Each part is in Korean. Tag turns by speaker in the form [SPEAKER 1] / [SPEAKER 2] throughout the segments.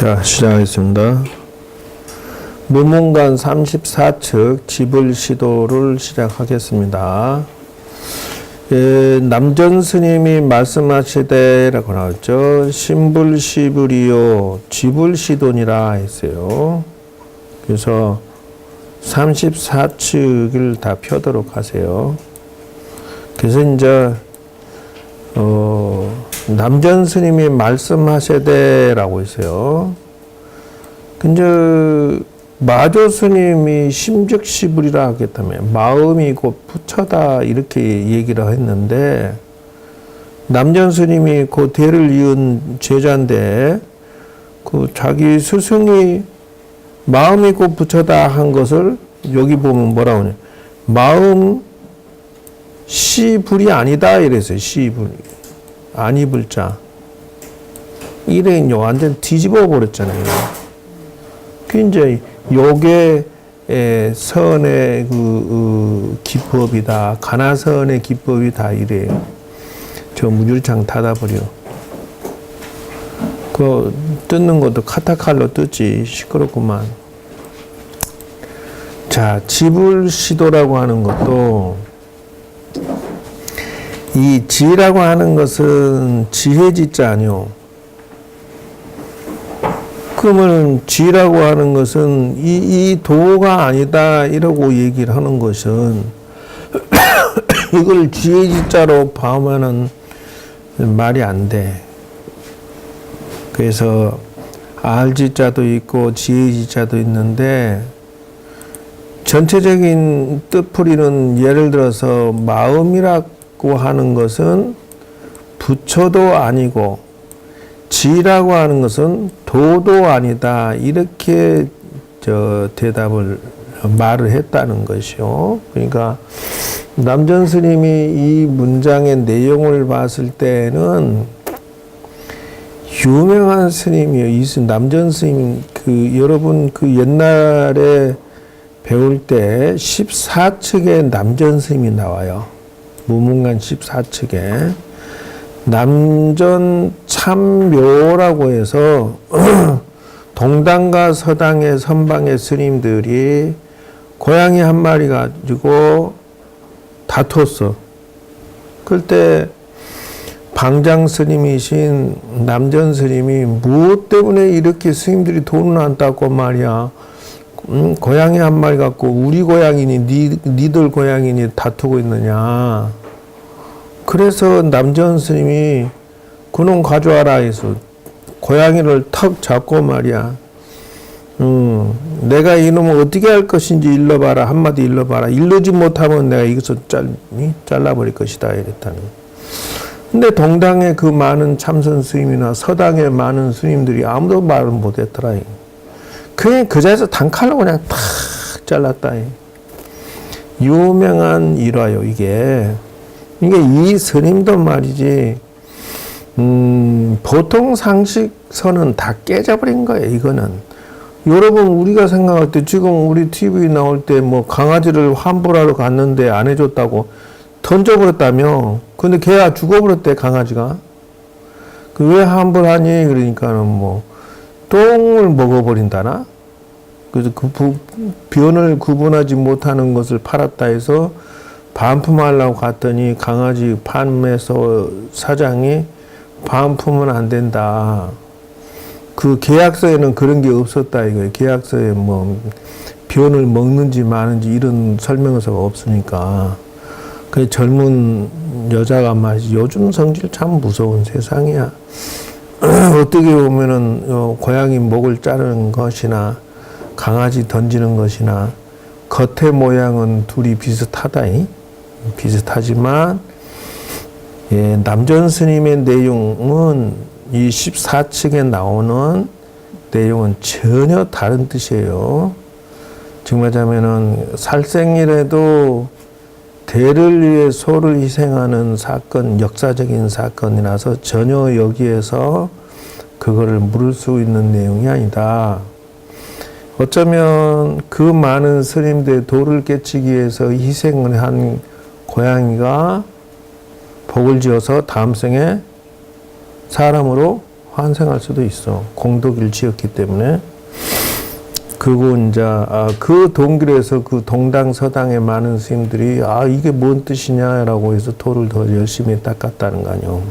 [SPEAKER 1] 자, 시작하겠습니다. 무문관 34측 지불시도를 시작하겠습니다. 남전 스님이 말씀하시되라고 나왔죠. 신불시불이요 지불시도니라 했어요. 그래서 34측을 다 펴도록 하세요. 그래서 이제 남전 스님이 말씀하시되라고 했어요. 근데 마조 스님이 심즉시불이라 하겠다며 마음이 곧 부처다 이렇게 얘기를 했는데, 남전 스님이 그 대를 이은 제자인데 그 자기 스승이 마음이 곧 부처다 한 것을 여기 보면 뭐라고 하냐, 마음 시불이 아니다 이랬어요. 시불 아니 불자 이래 완전 뒤집어 버렸잖아요. 그 이제 요게 선의 그 기법이다, 가나선의 기법이다 이래요. 저 무줄창 닫아버려. 그 뜯는 것도 카타칼로 뜯지. 시끄럽구만. 자, 지불시도라고 하는 것도, 이 지라고 하는 것은 지혜지자 아니요. 그러면 지라고 하는 것은 이 도가 아니다 이러고 얘기를 하는 것은 이걸 지혜지자로 봐오면은 말이 안 돼. 그래서 알지자도 있고 지혜지자도 있는데, 전체적인 뜻풀이는 예를 들어서 마음이라고 하는 것은 부처도 아니고 지라고 하는 것은 도도 아니다 이렇게 대답을 말을 했다는 것이요. 그러니까 남전 스님이 이 문장의 내용을 봤을 때는 유명한 스님이요. 이 남전 스님 여러분 옛날에 배울 때 14측에 남전 스님이 나와요. 무문관 14측에 남전 참묘라고 해서 동당과 서당의 선방의 스님들이 고양이 한 마리 가지고 다퉜어. 그때 방장 스님이신 남전 스님이 무엇 때문에 이렇게 스님들이 돈을 안 땄고 말이야. 고양이 한 마리 갖고 우리 고양이니 니들 고양이니 다투고 있느냐. 그래서 남전 스님이 그놈 가져와라 해서 고양이를 턱 잡고 말이야. 내가 이놈을 어떻게 할 것인지 일러봐라. 한마디 일러봐라. 일르지 못하면 내가 이것을 잘라버릴 것이다 이랬다는. 근데 동당의 그 많은 참선 스님이나 서당의 많은 스님들이 아무도 말을 못했더라. 그냥 그 자리에서 단칼로 그냥 탁 잘랐다. 유명한 일화요 이게. 이 스님도 말이지, 보통 상식선은 다 깨져버린 거예요, 이거는. 여러분, 우리가 생각할 때, 지금 우리 TV 나올 때, 강아지를 환불하러 갔는데 안 해줬다고 던져버렸다며. 근데 걔가 죽어버렸대, 강아지가. 왜 환불하니? 그러니까는 똥을 먹어버린다나? 그래서 변을 구분하지 못하는 것을 팔았다 해서 반품하려고 갔더니 강아지 판매소 사장이 반품은 안 된다. 그 계약서에는 그런 게 없었다 이거예요. 계약서에 변을 먹는지 마는지 이런 설명서가 없으니까. 그 젊은 여자가 말이지, 요즘 성질 참 무서운 세상이야. 어떻게 보면은 고양이 목을 자르는 것이나 강아지 던지는 것이나 겉의 모양은 둘이 비슷하지만 남전 스님의 내용은 이 14측에 나오는 내용은 전혀 다른 뜻이에요. 정말 하자면은 살생이라도 대를 위해 소를 희생하는 사건, 역사적인 사건이라서 전혀 여기에서 그거를 물을 수 있는 내용이 아니다. 어쩌면 그 많은 스님들의 도를 깨치기 위해서 희생을 한 고양이가 복을 지어서 다음 생에 사람으로 환생할 수도 있어. 공덕을 지었기 때문에. 그리고 이제 그 동길에서 그 동당서당의 많은 스님들이 이게 뭔 뜻이냐라고 해서 돌을 더 열심히 닦았다는 거 아니요.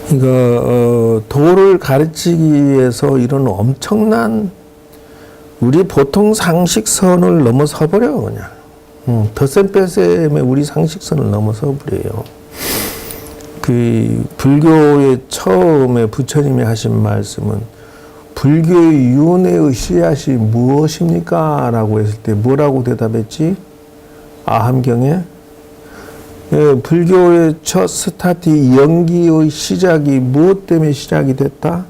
[SPEAKER 1] 그러니까 도를 가르치기 위해서 이런 엄청난 우리 보통 상식선을 넘어서 버려 그냥. 덧셈 뺄셈에 우리 상식선을 넘어서 버려요. 그 불교의 처음에 부처님이 하신 말씀은 불교의 윤회의 씨앗이 무엇입니까? 라고 했을 때 뭐라고 대답했지? 아함경에 불교의 첫 스타트 연기의 시작이 무엇 때문에 시작이 됐다?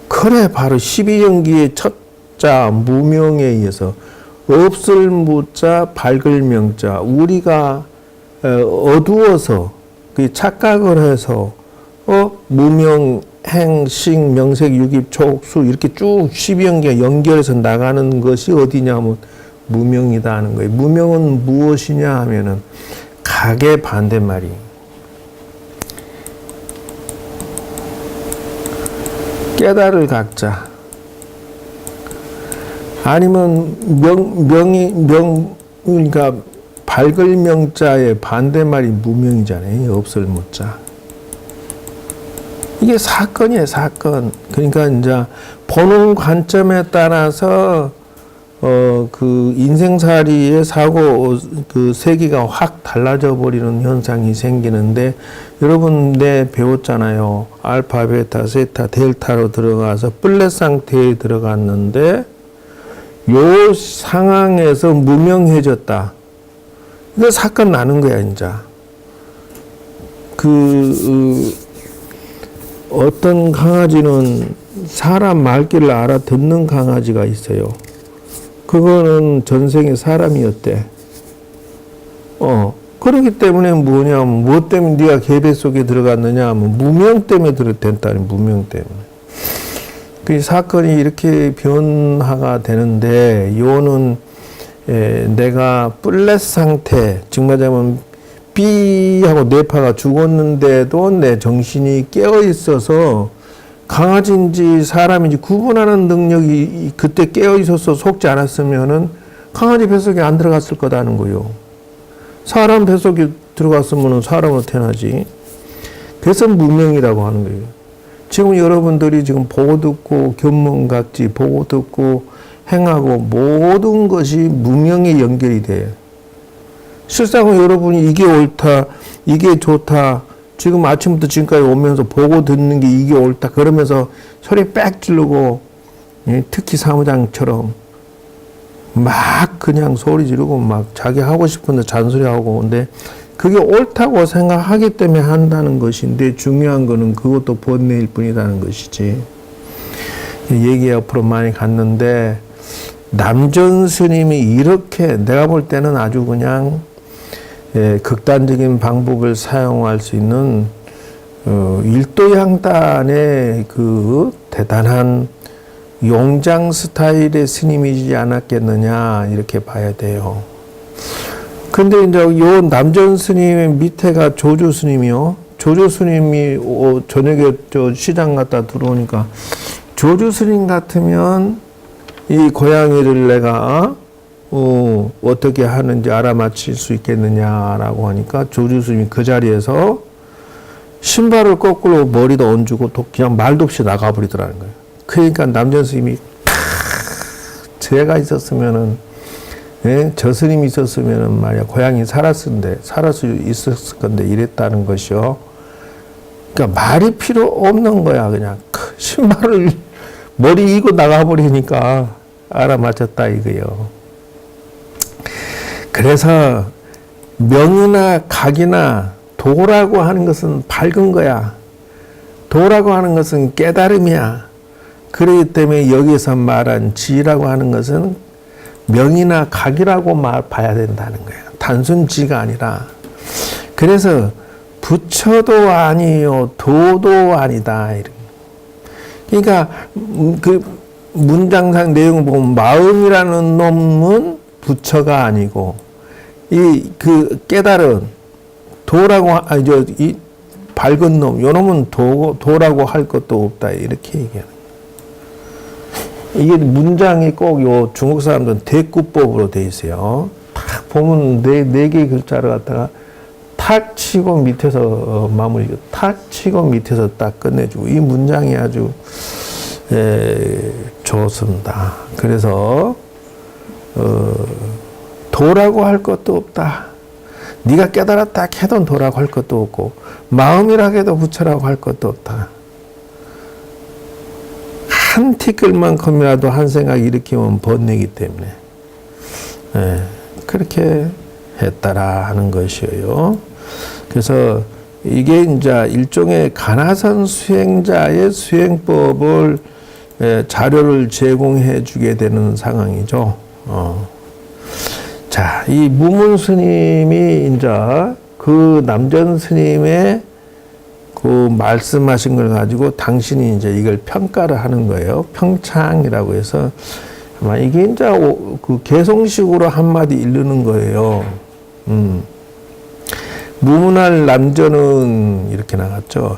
[SPEAKER 1] 그래 바로 12연기의 첫자 무명에 의해서 없을 무자 밝을 명자 우리가 어두워서 그 착각을 해서 무명 행식, 명색, 유깁, 촉수 이렇게 쭉 12연계가 연결해서 나가는 것이 어디냐면 무명이다 하는 거예요. 무명은 무엇이냐 하면은 각의 반대말이. 깨달을 각자. 아니면 그러니까 밝을 명자의 반대말이 무명이잖아요. 없을 무자. 이게 사건이에요, 사건. 그러니까 이제 보는 관점에 따라서 그 인생살이의 사고 그 세계가 확 달라져 버리는 현상이 생기는데 여러분 배웠잖아요. 알파, 베타, 세타, 델타로 들어가서 플랫 상태에 들어갔는데 요 상황에서 무명해졌다. 이거 사건 나는 거야, 이제. 어떤 강아지는 사람 말귀를 알아듣는 강아지가 있어요. 그거는 전생에 사람이었대. 그렇기 때문에 뭐냐면, 뭐 때문에 네가 계배 속에 들어갔느냐 하면, 무명 때문에 됐다니, 무명 때문에. 그 사건이 이렇게 변화가 되는데, 요는, 내가 플랫 상태, 즉 말하자면, B하고 뇌파가 죽었는데도 내 정신이 깨어 있어서 강아지인지 사람인지 구분하는 능력이 그때 깨어 있어서 속지 않았으면은 강아지 뱃속에 안 들어갔을 거다는 거요. 사람 뱃속에 들어갔으면은 사람으로 태어나지. 그래서 무명이라고 하는 거예요. 지금 여러분들이 지금 보고 듣고 견문각지 보고 듣고 행하고 모든 것이 무명에 연결이 돼요. 실상은 여러분이 이게 옳다, 이게 좋다, 지금 아침부터 지금까지 오면서 보고 듣는 게 이게 옳다, 그러면서 소리 빽 지르고, 특히 사무장처럼 막 그냥 소리 지르고 막 자기 하고 싶은데 잔소리하고, 근데 그게 옳다고 생각하기 때문에 한다는 것인데 중요한 거는 그것도 번뇌일 뿐이라는 것이지. 얘기 앞으로 많이 갔는데, 남전 스님이 이렇게 내가 볼 때는 아주 그냥 극단적인 방법을 사용할 수 있는 일도양단의 그 대단한 용장 스타일의 스님이지 않았겠느냐 이렇게 봐야 돼요. 근데 이제 요 남전 스님의 밑에가 조조 스님이요. 조조 스님이 저녁에 시장 갔다 들어오니까 조조 스님 같으면 이 고양이를 내가 어떻게 하는지 알아맞힐 수 있겠느냐라고 하니까 조주 스님이 그 자리에서 신발을 거꾸로 머리도 얹고 그냥 말도 없이 나가버리더라는 거예요. 그러니까 남전 스님이 제가 있었으면은 저 스님이 있었으면은 말이야 고양이 살을 수 있었을 건데 이랬다는 것이요. 그러니까 말이 필요 없는 거야. 그냥 신발을 머리 이고 나가버리니까 알아맞혔다 이거요. 그래서 명이나 각이나 도라고 하는 것은 밝은 거야. 도라고 하는 것은 깨달음이야. 그렇기 때문에 여기서 말한 지라고 하는 것은 명이나 각이라고 봐야 된다는 거야. 단순 지가 아니라. 그래서 부처도 아니요 도도 아니다. 그러니까 그 문장상 내용 보면 마음이라는 놈은 부처가 아니고 이 그 깨달은 도라고 밝은 놈, 요 놈은 도라고 할 것도 없다. 이렇게 얘기하는 거예요. 이게 문장이 꼭 요 중국 사람들은 대꾸법으로 돼 있어요. 탁 보면 네 개의 글자를 갖다가 탁 치고 밑에서 마무리, 탁 치고 밑에서 딱 끝내주고, 이 문장이 아주 좋습니다. 그래서 도라고 할 것도 없다. 네가 깨달았다 해도 도라고 할 것도 없고, 마음이라 해도 부처라고 할 것도 없다. 한 티끌만큼이라도 한 생각 일으키면 번뇌이기 때문에 그렇게 했다라 하는 것이에요. 그래서 이게 이제 일종의 가나선 수행자의 수행법을 자료를 제공해 주게 되는 상황이죠. 자, 이 무문 스님이 이제 그 남전 스님의 그 말씀하신 걸 가지고 당신이 이제 이걸 평가를 하는 거예요. 평창이라고 해서 아마 이게 이제 그 개성식으로 한마디 이르는 거예요. 무문할 남전은 이렇게 나갔죠.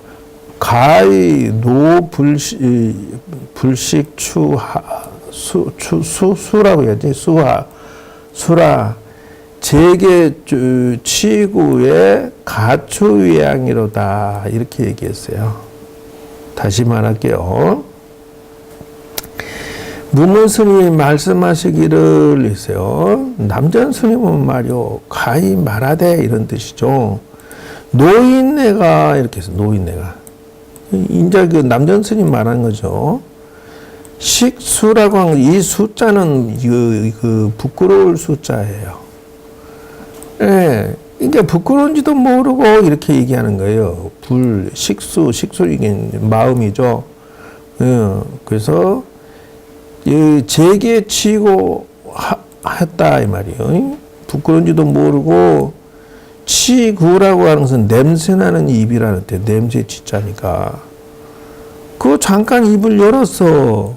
[SPEAKER 1] 가히 불식 수라고 해야지. 수라 제게 치구의 가추위양이로다 이렇게 얘기했어요. 다시 말할게요. 무문 스님이 말씀하시기를 했어요. 남전 스님은 말이요 가히 말하되 이런 뜻이죠. 노인네가 이렇게 해서 노인네가 인자 그 남전 스님 말한 거죠. 식수라고 한 이 숫자는 그 부끄러울 숫자예요. 예, 그러니까 부끄러운지도 모르고 이렇게 얘기하는 거예요. 식수 이게 마음이죠. 예, 그래서 제게 치고 했다 이 말이에요. 부끄러운지도 모르고 치구라고 하는 것은 냄새나는 입이라는 뜻, 냄새 치자니까. 그 잠깐 입을 열었어.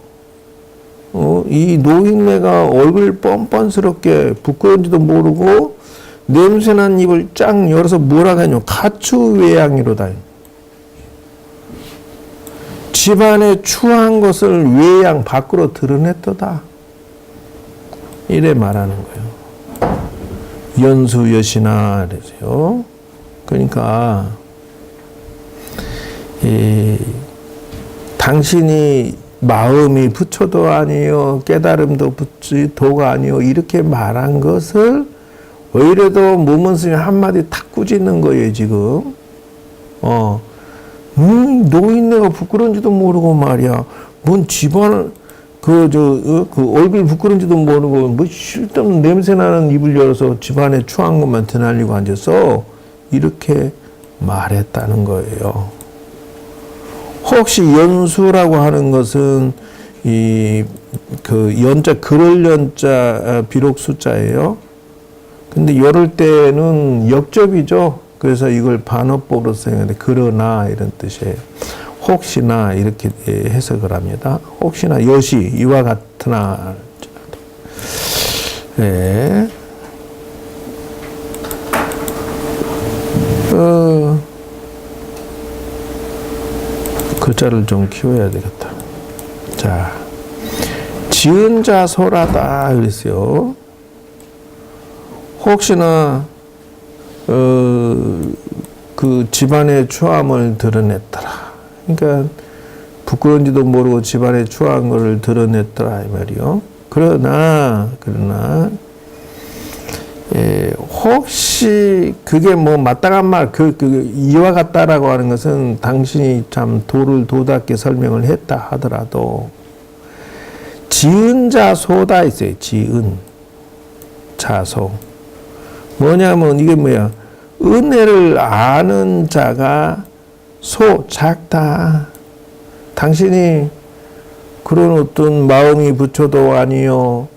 [SPEAKER 1] 이 노인네가 얼굴 뻔뻔스럽게 부끄러운지도 모르고 냄새난 입을 쫙 열어서 뭐라고 하냐면 가추외양이로다. 집안에 추한 것을 외양 밖으로 드러냈도다. 이래 말하는 거예요. 연수 여시나 그러세요. 그러니까 당신이 마음이 부처도 아니요 깨달음도 도가 아니요 이렇게 말한 것을 오히려도 무문스님 한마디 탁 꾸짖는 거예요 지금. 노인네가 부끄러운지도 모르고 말이야. 뭔 집안 그 얼굴 부끄러운지도 모르고 뭐 쓸데없는 냄새나는 입을 열어서 집안에 추한 것만 드날리고 앉아서 이렇게 말했다는 거예요. 혹시 연수라고 하는 것은 그 연자 그럴 연자 비록 숫자예요. 근데 이럴 때는 역접이죠. 그래서 이걸 반어법으로 쓰는데 그러나 이런 뜻이에요. 혹시나 이렇게 해석을 합니다. 혹시나 여시 이와 같으나. 네. 글자를 좀 키워야 되겠다. 자, 지은 자 소라다 그랬어요. 혹시나 그 집안의 추함을 드러냈더라. 그러니까 부끄러운지도 모르고 집안의 추한 것을 드러냈더라 이 말이요. 그러나 혹시 그게 뭐 마땅한 말 이와 같다라고 하는 것은 당신이 참 도를 도답게 설명을 했다 하더라도 지은 자소다 있어요. 지은 자소 뭐냐면 이게 뭐야? 은혜를 아는 자가 작다. 당신이 그런 어떤 마음이 부처도 아니요,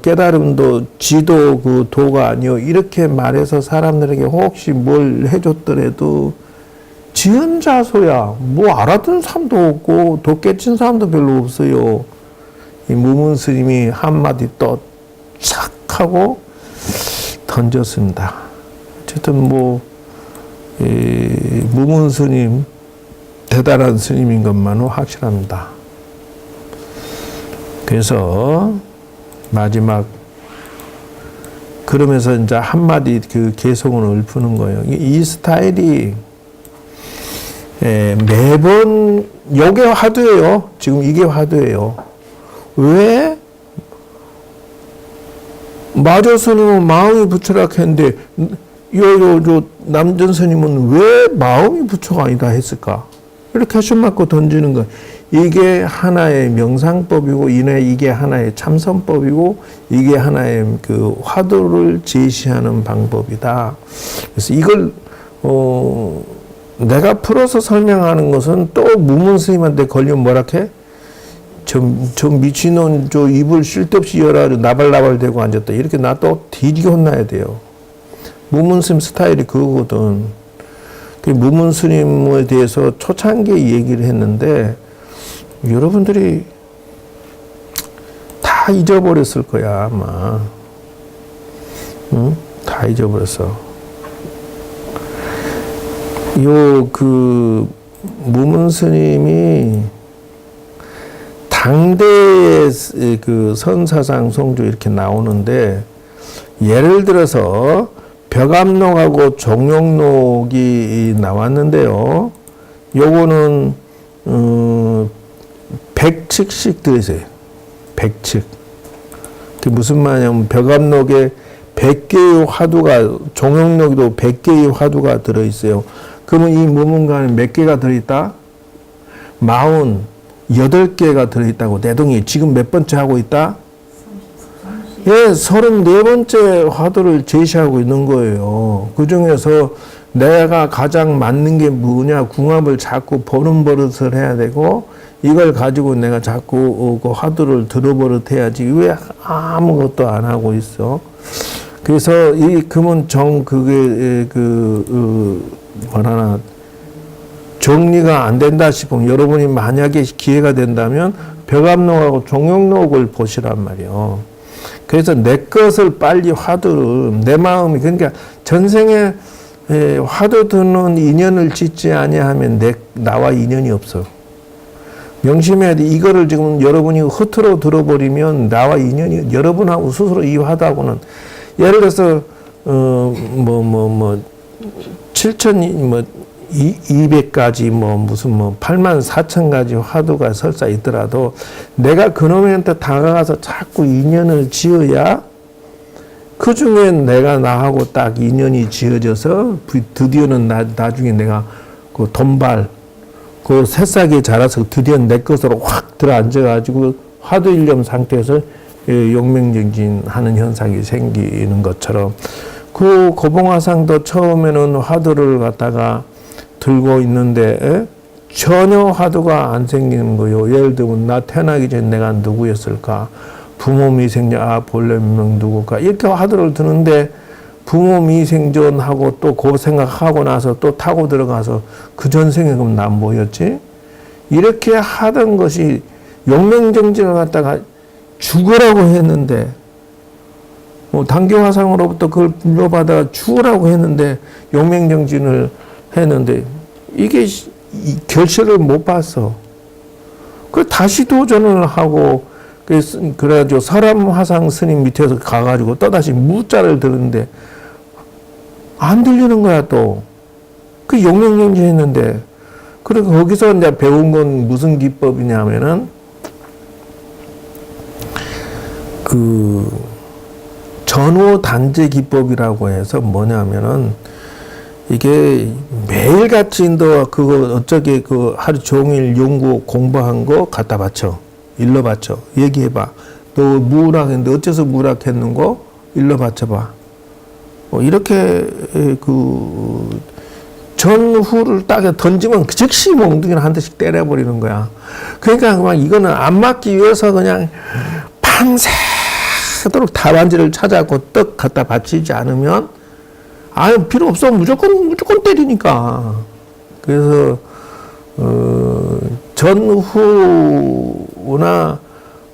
[SPEAKER 1] 깨달음도 지도 그 도가 아니요, 이렇게 말해서 사람들에게 혹시 뭘 해줬더라도 지은 자소야. 뭐 알아듣는 사람도 없고, 도 깨친 사람도 별로 없어요. 이 무문 스님이 한마디 또 착 하고 던졌습니다. 어쨌든 뭐, 무문 스님 대단한 스님인 것만은 확실합니다. 그래서 마지막 그러면서 이제 한마디 그 개성을 읊는 거예요. 이 스타일이 매번 요게 화두예요. 지금 이게 화두예요. 왜? 마조 스님은 마음이 부처락했는데 요 남전 스님은 왜 마음이 부처가 아니다 했을까? 이렇게 question 맞고 던지는 거. 이게 하나의 명상법이고 이게 하나의 참선법이고 이게 하나의 그 화두를 제시하는 방법이다. 그래서 이걸 내가 풀어서 설명하는 것은 또 무문 스님한테 걸리면 뭐라 해? 저 미친놈 저 입을 쓸데없이 열어가지고 나발나발 대고 앉았다. 이렇게 나 또 뒤지게 혼나야 돼요. 무문 스님 스타일이 그거거든. 그 무문 스님에 대해서 초창기에 얘기를 했는데 여러분들이 다 잊어버렸을 거야 아마. 응? 다 잊어버렸어. 그 무문 스님이 당대의 그 선사상 성조 이렇게 나오는데 예를 들어서 벽암록하고 종용록이 나왔는데요. 요거는 100칙씩 들어있어요. 100칙. 그게 무슨 말이냐면 벽암록에 100개의 화두가 종용록에도 100개의 화두가 들어있어요. 그러면 이 무문관에 몇 개가 들어있다? 48개가 들어있다고. 내동이 지금 몇 번째 하고 있다? 예, 34번째 화두를 제시하고 있는 거예요. 그 중에서 내가 가장 맞는 게 뭐냐, 궁합을 자꾸 보는 버릇을 해야 되고, 이걸 가지고 내가 자꾸 그 화두를 들어버릇해야지. 왜 아무것도 안 하고 있어? 그래서 그러면 그게 뭐라나, 정리가 안 된다 싶으면 여러분이 만약에 기회가 된다면 벽암록하고 종용록을 보시란 말이에요. 그래서 내 것을 빨리 화두를 내 마음이 그러니까 전생에 화두 듣는 인연을 짓지 아니하면 나와 인연이 없어. 명심해야 돼. 이거를 지금 여러분이 흐트러 들어버리면 나와 인연이 여러분하고 스스로 이 화두하고는 예를 들어서 7,200가지 무슨 84,000가지 화두가 설사 있더라도 내가 그놈한테 다가가서 자꾸 인연을 지어야 그 중에 내가 나하고 딱 인연이 지어져서 드디어는 나중에 내가 그 돈발 그 새싹이 자라서 드디어 내 것으로 확 들어앉아가지고 화두일념 상태에서 용맹정진하는 현상이 생기는 것처럼 그 고봉화상도 처음에는 화두를 갖다가 들고 있는데 전혀 화두가 안 생기는 거예요. 예를 들면 나 태어나기 전에 내가 누구였을까? 부모 미생전 본래 명 누구까? 이렇게 화두를 드는데 부모 미생전하고 또 그 생각하고 나서 또 타고 들어가서 그 전생에 그럼 난 뭐였지? 이렇게 하던 것이 용맹정진을 갖다가 죽으라고 했는데 단계화상으로부터 그걸 물려받아 죽으라고 했는데 용맹정진을 했는데 이게 결실을 못 봤어. 그 다시 도전을 하고 그래가지고 설암화상 스님 밑에서 가가지고 또다시 무자를 들었는데 안 들리는 거야 또. 그 용맹정진 했는데 그리고 거기서 이제 배운 건 무슨 기법이냐면은 그 전후 단제 기법이라고 해서 뭐냐면은 이게 매일같이 너 그거 어쩌게 그 하루 종일 연구 공부한 거 갖다 바쳐. 일러 바쳐. 얘기해봐. 너 무락했는데 어째서 무락했는고? 일러 바쳐봐. 이렇게 그 전후를 딱 던지면 즉시 몽둥이를 한 대씩 때려버리는 거야. 그러니까 막 이거는 안 맞기 위해서 그냥 밤새도록 답안지를 찾아갖고 떡 갖다 바치지 않으면 필요 없어. 무조건 때리니까. 그래서, 전후나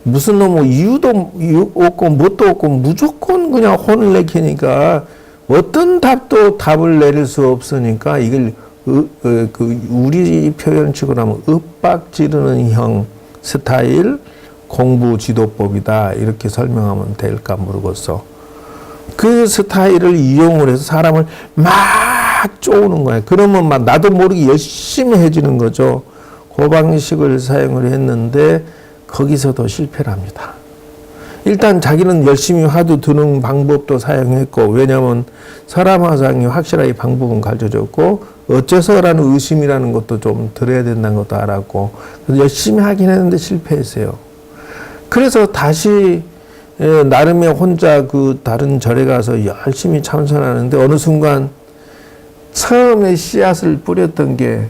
[SPEAKER 1] 무슨 이유도 없고 뭣도 없고 무조건 그냥 혼을 내키니까 어떤 답도 답을 내릴 수 없으니까 이걸 우리 표현식으로 하면 윽박지르는 형 스타일 공부 지도법이다 이렇게 설명하면 될까 모르겠어. 그 스타일을 이용을 해서 사람을 막 쪼우는 거야. 그러면 막 나도 모르게 열심히 해지는 거죠. 그 방식을 사용을 했는데 거기서도 실패를 합니다. 일단 자기는 열심히 화두 드는 방법도 사용했고, 왜냐하면 설화마상이 확실하게 방법은 가르쳐줬고 어째서라는 의심이라는 것도 좀 들어야 된다는 것도 알았고, 그래서 열심히 하긴 했는데 실패했어요. 그래서 다시 나름의 혼자 그 다른 절에 가서 열심히 참선하는데 어느 순간 처음에 씨앗을 뿌렸던 게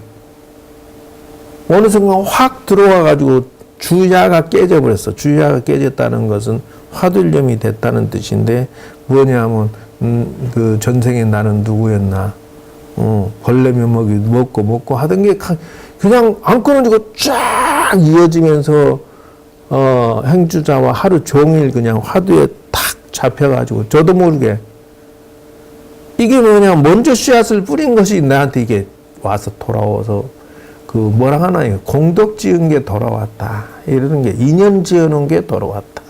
[SPEAKER 1] 어느 순간 확 들어와 가지고 주야가 깨져버렸어. 주야가 깨졌다는 것은 화두일념이 됐다는 뜻인데 뭐냐면 그 전생에 나는 누구였나, 벌레 면목이 먹고 하던 게 그냥 안 끊어지고 쫙 이어지면서 행주자와 하루 종일 그냥 화두에 탁 잡혀가지고 저도 모르게 이게 뭐냐, 먼저 씨앗을 뿌린 것이 나한테 이게 와서 돌아와서 그 뭐라 하나요? 공덕 지은 게 돌아왔다. 이러는 게 인연 지어놓은 게 돌아왔다.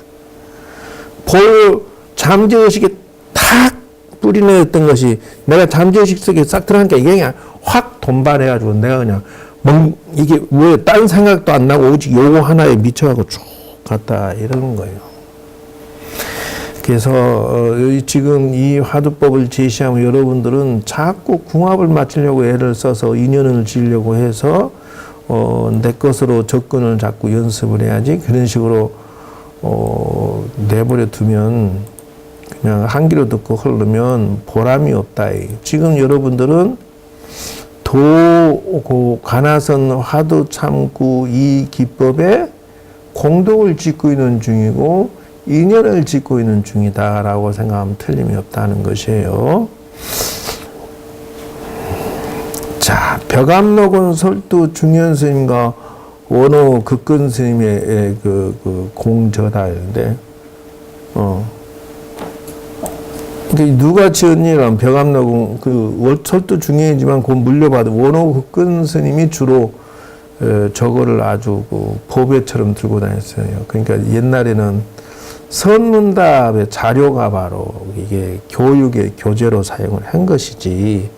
[SPEAKER 1] 잠재의식에 탁 뿌리내었던 것이 내가 잠재의식 속에 싹 들어가니까 이게 그냥 확 돈반해가지고 내가 그냥 이게 왜 딴 생각도 안 나고 오직 요거 하나에 미쳐가고 쭉 갔다 이러는 거예요. 그래서 지금 이 화두법을 제시하면 여러분들은 자꾸 궁합을 맞추려고 애를 써서 인연을 지으려고 해서 내 것으로 접근을 자꾸 연습을 해야지, 그런 식으로 내버려 두면 그냥 한 귀로 듣고 흐르면 보람이 없다. 지금 여러분들은 가나선 화두 참구 이 기법에 공덕을 짓고 있는 중이고 인연을 짓고 있는 중이다라고 생각하면 틀림이 없다는 것이에요. 자, 벽암록은 설두 중현 스님과 원호 극근 스님의 그 공저다 이런데, 누가 지었니라면 벽암록은 그 설두 중현이지만 그 물려받은 원호 극근 스님이 주로 저거를 아주 그 보배처럼 들고 다녔어요. 그러니까 옛날에는 선문답의 자료가 바로 이게 교육의 교재로 사용을 한 것이지.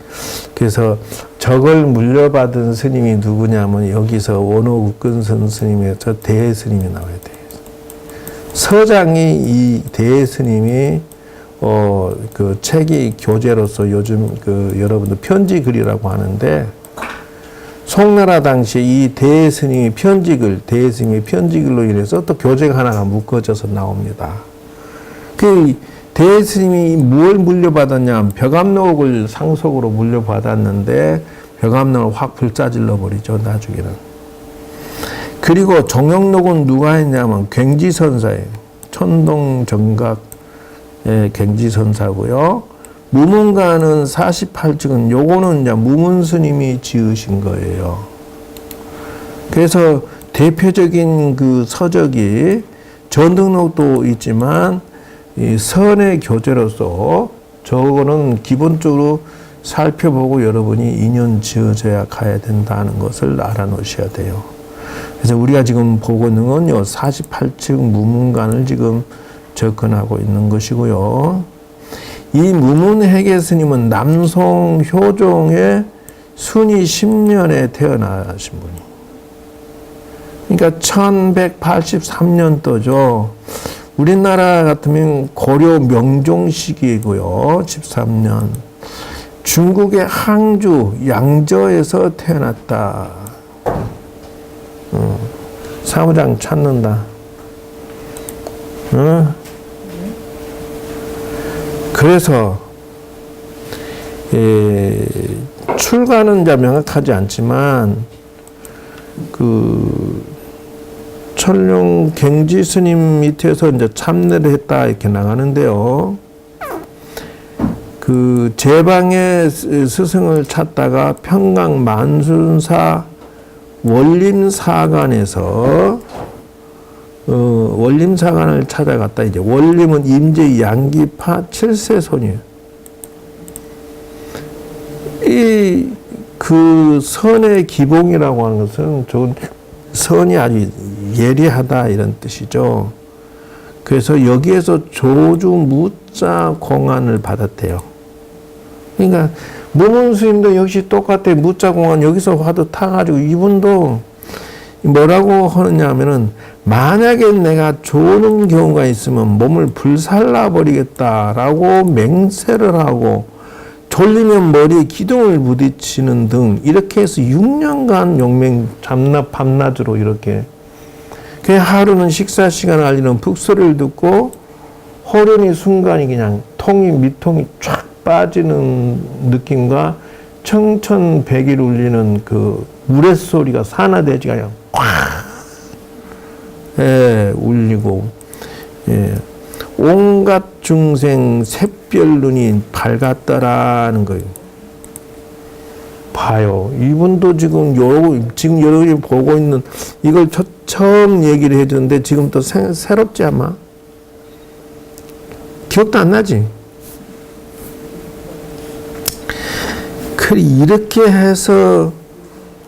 [SPEAKER 1] 그래서 저걸 물려받은 스님이 누구냐면 여기서 원호극근선 스님의 저 대스님이 나와야 돼요. 서장이 이 대스님이 그 책이 교재로서 요즘 그 여러분들 편지글이라고 하는데, 송나라 당시에 이 대스님이 대스님의 편지글로 인해서 또 교재가 하나가 묶어져서 나옵니다. 그 대스님이 뭘 물려받았냐, 벽암록을 상속으로 물려받았는데 벽암록을 확 불사질러 버리죠, 나중에는. 그리고 정영록은 누가 했냐면 갱지선사예요. 천동정각의 갱지선사고요. 무문가는 48측은 요거는 이제 무문 스님이 지으신 거예요. 그래서 대표적인 그 서적이 전등록도 있지만 이 선의 교재로서 저거는 기본적으로 살펴보고 여러분이 인연 지어져야 가야 된다는 것을 알아놓으셔야 돼요. 그래서 우리가 지금 보고 있는 건요, 48층 무문관을 지금 접근하고 있는 것이고요. 이 무문회계 스님은 남송 효종의 순위 10년에 태어나신 분이. 그러니까 1183년도죠. 우리나라 같으면 고려 명종 시기이고요. 13년. 중국의 항주 양저에서 태어났다. 사무장 찾는다. 그래서 출가는 이제 명확하지 않지만 그 천룡 갱지 스님 밑에서 이제 참례를 했다 이렇게 나가는데요. 그 제방의 스승을 찾다가 평강 만순사 원림사관에서 원림사관을 찾아갔다. 이제 원림은 임제 양기파 7세 손이에요. 그 선의 기봉이라고 하는 것은 좋은 선이 아주 예리하다 이런 뜻이죠. 그래서 여기에서 조주 무자 공안을 받았대요. 그러니까 무문스님도 역시 똑같아. 무자 공안 여기서 화두 타가지고 이분도 뭐라고 하느냐 하면은 만약에 내가 조는 경우가 있으면 몸을 불살라 버리겠다라고 맹세를 하고 졸리면 머리에 기둥을 부딪히는 등 이렇게 해서 6년간 용맹 잠낮 밤낮으로 이렇게 그 하루는 식사 시간을 알리는 북소리를 듣고 호련히 순간이 그냥 미통이 쫙 빠지는 느낌과 청천백일 울리는 그 우레소리가 산화대지가 그냥 꽉 울리고 온갖 중생 샛별 눈이 밝았더라는 거예요. 봐요. 이분도 지금 여러분이 보고 있는 이걸 처음 얘기를 해주는데 지금 또 새롭지 아마? 기억도 안 나지? 그래, 이렇게 해서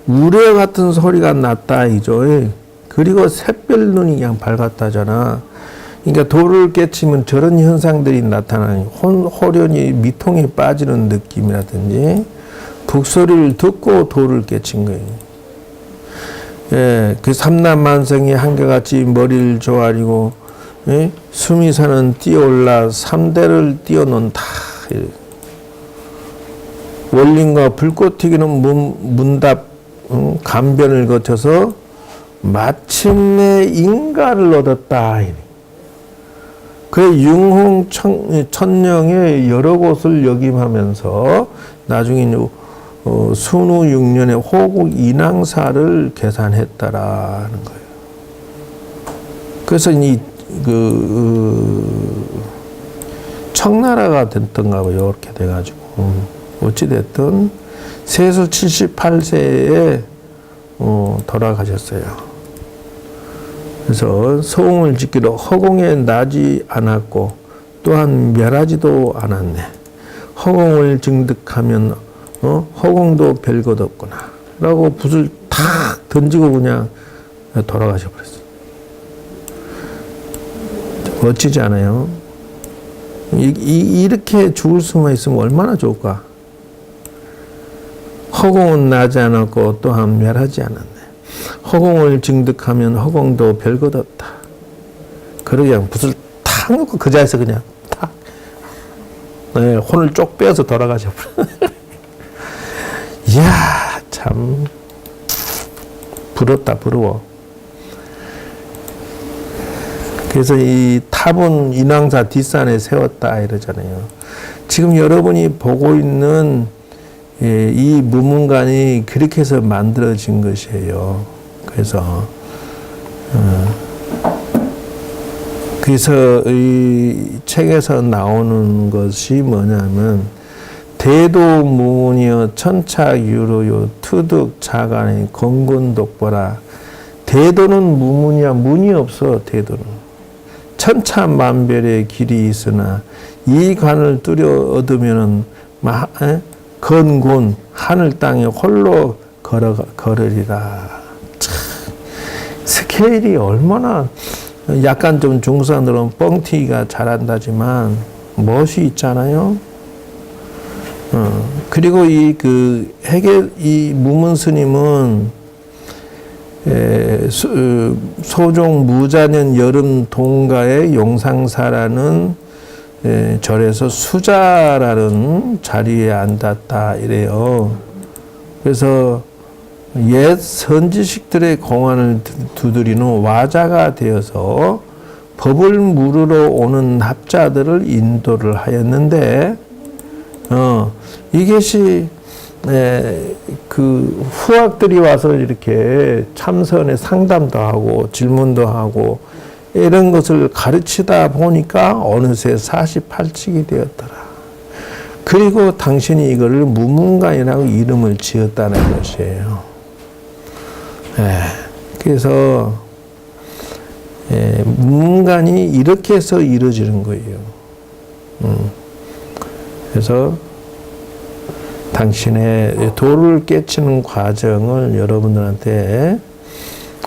[SPEAKER 1] 우레 같은 소리가 났다 이죠. 그리고 샛별 눈이 그냥 밝았다잖아. 그러니까 도를 깨치면 저런 현상들이 나타나는 호련히 미통이 빠지는 느낌이라든지 북소리를 듣고 도를 깨친 거예요. 그 삼남만성이 한결같이 머리를 조아리고 숨이 사는 뛰어올라 삼대를 뛰어논다. 원림과 불꽃 튀기는 문답 감변을 거쳐서 마침내 인가를 얻었다. 그 융홍 천령의 여러 곳을 역임하면서 나중에 순후 6년에 호국 인왕사를 계산했다라는 거예요. 그래서 청나라가 됐던가 봐요. 이렇게 돼가지고 어찌됐든 세수 78세에 돌아가셨어요. 그래서 서웅을 짓기로 허공에 나지 않았고 또한 멸하지도 않았네. 허공을 증득하면 허공도 별것 없구나 라고 붓을 탁 던지고 그냥 돌아가셔 버렸어요. 멋지지 않아요? 이렇게 죽을 수만 있으면 얼마나 좋을까? 허공은 나지 않았고 또한 멸하지 않았네. 허공을 증득하면 허공도 별것 없다. 그러고 그냥 붓을 탁 놓고 그 자리에서 그냥 탁 혼을 쪽 빼서 돌아가셔 버려. 이야, 참 부럽다, 부러워. 그래서 이 탑은 인왕사 뒷산에 세웠다 이러잖아요. 지금 여러분이 보고 있는 이 무문관이 그렇게 해서 만들어진 것이에요. 그래서 이 책에서 나오는 것이 뭐냐면 대도무문이여 천차유로요 투득 자간의 건곤독보라. 대도는 무문이야. 문이 없어. 대도는 천차만별의 길이 있으나 이 관을 뚫어 얻으면은 건곤 하늘 땅에 홀로 걸으리라. 스케일이 얼마나 약간 좀 중산들은 뻥튀기가 잘한다지만 멋이 있잖아요. 그리고 이 무문 스님은 소종 무자년 여름 동가의 용상사라는 절에서 수자라는 자리에 앉았다 이래요. 그래서 옛 선지식들의 공안을 두드리는 와자가 되어서 법을 물으러 오는 합자들을 인도를 하였는데 이것이 그 후학들이 와서 이렇게 참선에 상담도 하고 질문도 하고 이런 것을 가르치다 보니까 어느새 48칙이 되었더라. 그리고 당신이 이거를 무문관이라고 이름을 지었다는 것이에요. 그래서 무문관이 이렇게 해서 이루어지는 거예요. 그래서 당신의 도를 깨치는 과정을 여러분들한테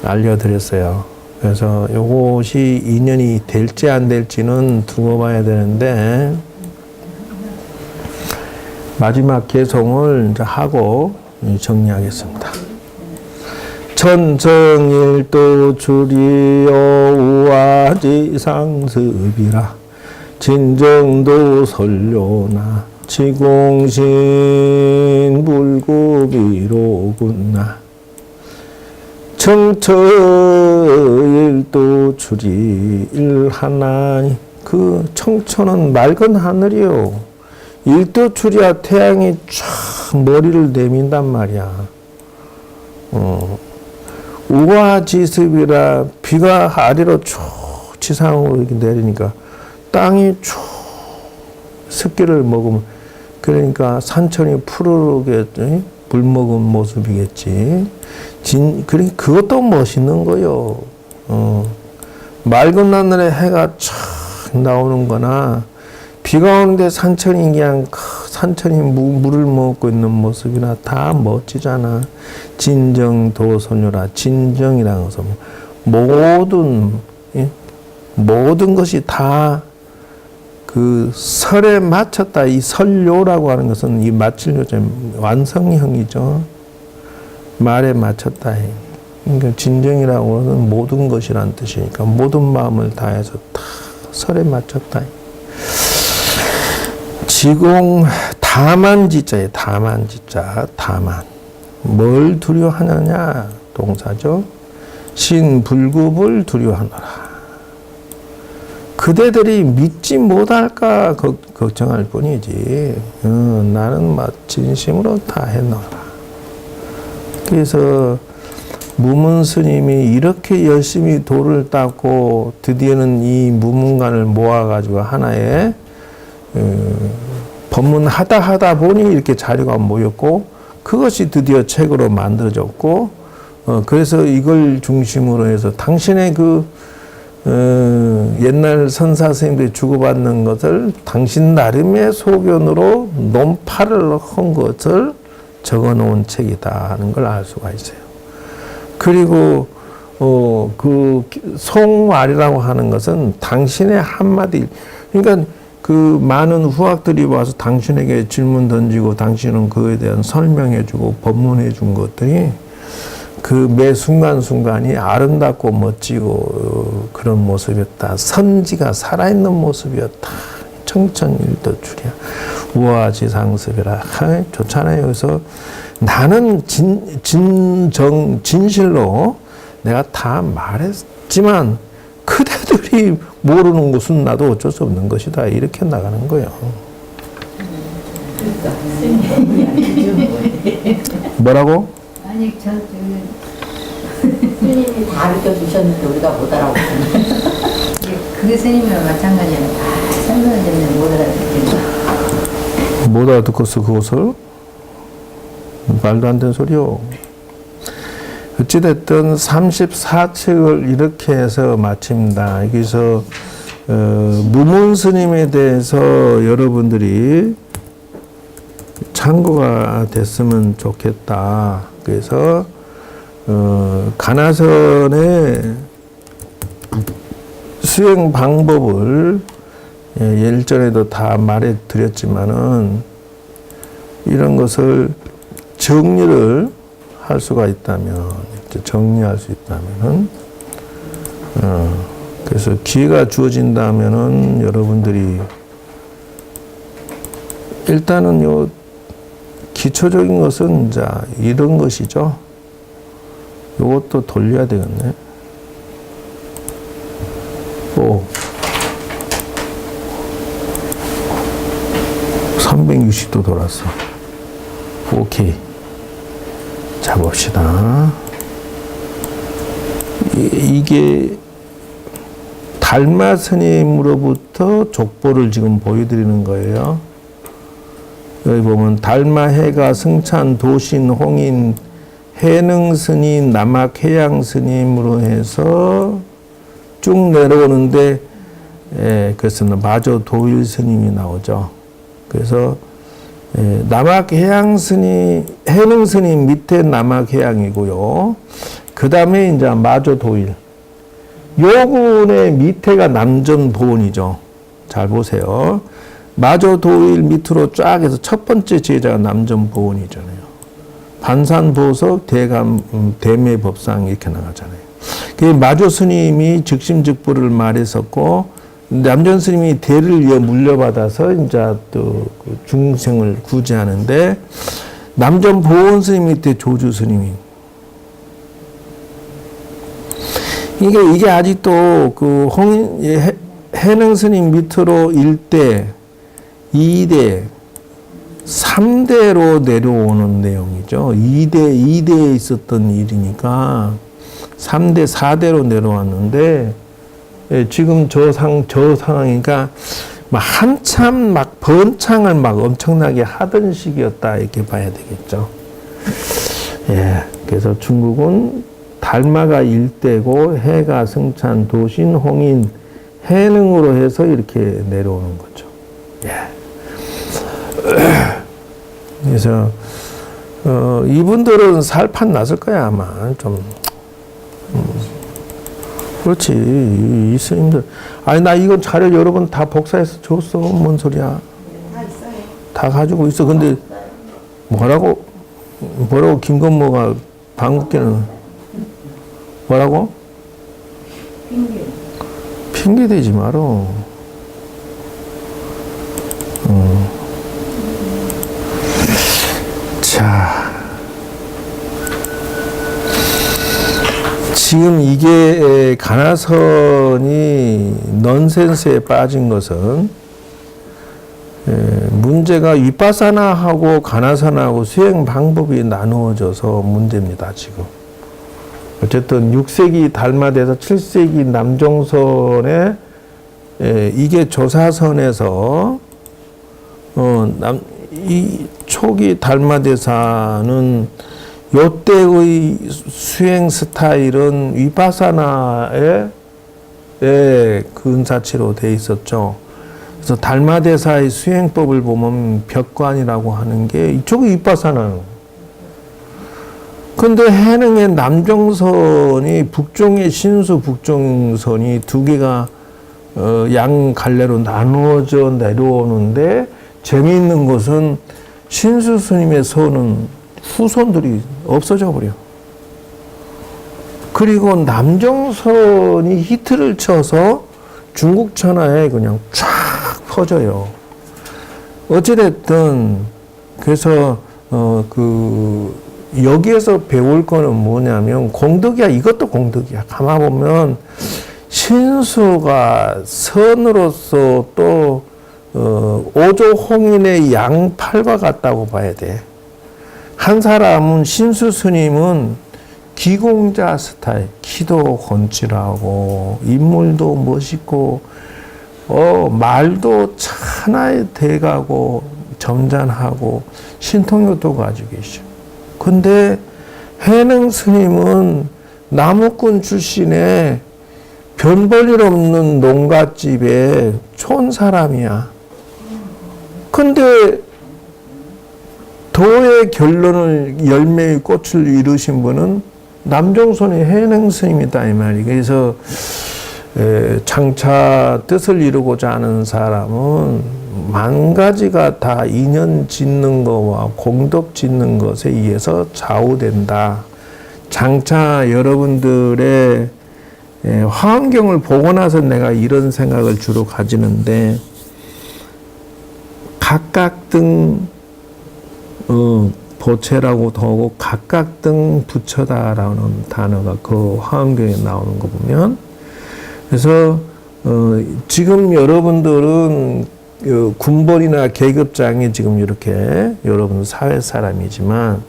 [SPEAKER 1] 알려드렸어요. 그래서 이것이 인연이 될지 안 될지는 두고 봐야 되는데, 마지막 개송을 이제 하고 정리하겠습니다. 천정일도 주리여 우화지상습이라 진정도 설료나 지공신 불구비로구나 청처일도 주리 일하나니 그 청처는 맑은 하늘이요 일도 주리야 태양이 쫙 머리를 내민단 말이야. 우화지습이라 비가 아래로 쭉 지상으로 이렇게 내리니까 땅이 쭉 습기를 먹으면 그러니까 산천이 푸르르게 물 먹은 모습이겠지. 그러니까 그것도 멋있는 거요. 맑은 하늘에 해가 쫙 나오는 거나 비가 오는데 산천이 그냥 산천이 물을 먹고 있는 모습이나 다 멋지잖아. 진정도소녀라. 진정이라는 것은 모든 것이 다 그 설에 맞췄다. 이 설료라고 하는 것은 이 맞출 요점 완성형이죠. 말에 맞췄다. 그러니까 진정이라고 하는 모든 것이란 뜻이니까 모든 마음을 다해서 다 설에 맞췄다. 지공 다만지자에 다만지자 다만 뭘 두려워하느냐 동사죠. 신불급을 두려워하노라. 그대들이 믿지 못할까 걱정할 뿐이지. 나는 진심으로 다 해놓으라. 그래서 무문 스님이 이렇게 열심히 도를 닦고 드디어는 이 무문관을 모아가지고 하나의 법문하다 보니 이렇게 자료가 모였고 그것이 드디어 책으로 만들어졌고 그래서 이걸 중심으로 해서 당신의 옛날 선사 선생님들이 주고받는 것을 당신 나름의 소견으로 논파를 한 것을 적어놓은 책이다 하는 걸 알 수가 있어요. 그리고 그 송말이라고 하는 것은 당신의 한마디, 그러니까 그 많은 후학들이 와서 당신에게 질문 던지고 당신은 그에 대한 설명해주고 법문해준 것들이 그 매 순간순간이 아름답고 멋지고 그런 모습이었다. 선지가 살아있는 모습이었다. 청천일도 주랴 우화지상습이라. 좋잖아요. 그래서 나는 진실로 내가 다 말했지만 그대들이 모르는 것은 나도 어쩔 수 없는 것이다. 이렇게 나가는 거예요. 뭐라고?
[SPEAKER 2] 아니 스님이 다 가르쳐 주셨는데 우리가 못 알아보잖아요. 그게 스님이랑 마찬가지예요. 다 설명해줬는데 못 알아듣겠죠.
[SPEAKER 1] 못 알아듣겠어 그것을? 말도 안 되는 소리요. 어찌됐든 34책을 이렇게 해서 마칩니다. 여기서 무문 스님에 대해서 여러분들이 참고가 됐으면 좋겠다. 그래서 가나선의 수행 방법을 일전에도 다 말해드렸지만은 이런 것을 정리를 할 수가 있다면, 정리할 수 있다면은, 그래서 기회가 주어진다면은 여러분들이 일단은 요 기초적인 것은 자 이런 것이죠. 요것도 돌려야 되겠네. 360도 돌았어. 오케이. 자 봅시다. 이게 달마 스님으로부터 족보를 지금 보여드리는 거예요. 여기 보면 달마해가 승찬 도신 홍인 해능 스님 남학 해양 스님으로 해서 쭉 내려오는데 그래서 마저 도일 스님이 나오죠. 그래서 남악해양 스님, 해능 스님 밑에 남악해양이고요. 그 다음에 이제 마조도일. 요분의 밑에가 남전보원이죠. 잘 보세요. 마조도일 밑으로 쫙 해서 첫 번째 제자가 남전보원이잖아요. 반산보석, 대감, 대매법상 이렇게 나가잖아요. 그 마조 스님이 즉심즉불을 말했었고, 남전 스님이 대를 이어 물려받아서 이제 또 중생을 구제하는데, 남전 보원 스님 밑에 조주 스님이. 이게 아직도 그 해능 스님 밑으로 1대, 2대, 3대로 내려오는 내용이죠. 2대에 있었던 일이니까 3대, 4대로 내려왔는데, 지금 저 상황이니까 한참 막 번창을 막 엄청나게 하던 시기였다 이렇게 봐야 되겠죠. 그래서 중국은 달마가 일대고 해가 승찬, 도신, 홍인, 해능으로 해서 이렇게 내려오는 거죠. 그래서 이분들은 살판 났을 거야 아마 좀. 그렇지. 이 스님들. 아니, 나 이거 자료 여러 번 다 복사해서 줬어. 뭔 소리야.
[SPEAKER 2] 다 있어요.
[SPEAKER 1] 다 가지고 있어. 근데 뭐라고 김건모가 방귀뀌는 뭐라고? 핑계 대지 마라. 자. 지금 이게 가나선이 넌센스에 빠진 것은 문제가 위파사나하고 가나선하고 수행 방법이 나누어져서 문제입니다. 지금 어쨌든 6세기 달마대에서 7세기 남종선에 이게 조사선에서 이 초기 달마대사는 요때의 수행 스타일은 위파사나의 근사치로 돼 있었죠. 그래서 달마대사의 수행법을 보면 벽관이라고 하는 게 이쪽이 위파사나예요. 근데 해능의 남종선이 북종의 신수 북종선이 두 개가 양 갈래로 나누어져 내려오는데 재미있는 것은 신수 스님의 선은 후손들이 없어져 버려. 그리고 남종선이 히트를 쳐서 중국 천하에 그냥 쫙 퍼져요. 어찌됐든 그래서 여기에서 배울 거는 뭐냐면 공덕이야. 이것도 공덕이야. 가만 보면 신수가 선으로서 또 오조홍인의 양팔과 같다고 봐야 돼. 한 사람은 신수 스님은 기공자 스타일, 키도 건칠하고 인물도 멋있고 말도 천하에 대가고 점잖하고 신통력도 가지고 계셔. 근데 해능 스님은 나무꾼 출신의 변벌일 없는 농가집에 촌 사람이야. 근데 도의 결론을 열매의 꽃을 이루신 분은 남종선의 해능 스님이다 이 말이에요. 그래서 장차 뜻을 이루고자 하는 사람은 만 가지가 다 인연 짓는 거와 공덕 짓는 것에 의해서 좌우된다. 장차 여러분들의 환경을 보고 나서 내가 이런 생각을 주로 가지는데 각각 등 보채라고도 하고 각각 등 부처다라는 단어가 그 화엄경에 나오는 거 보면 그래서 지금 여러분들은 군벌이나 계급장이 지금 이렇게 여러분 사회 사람이지만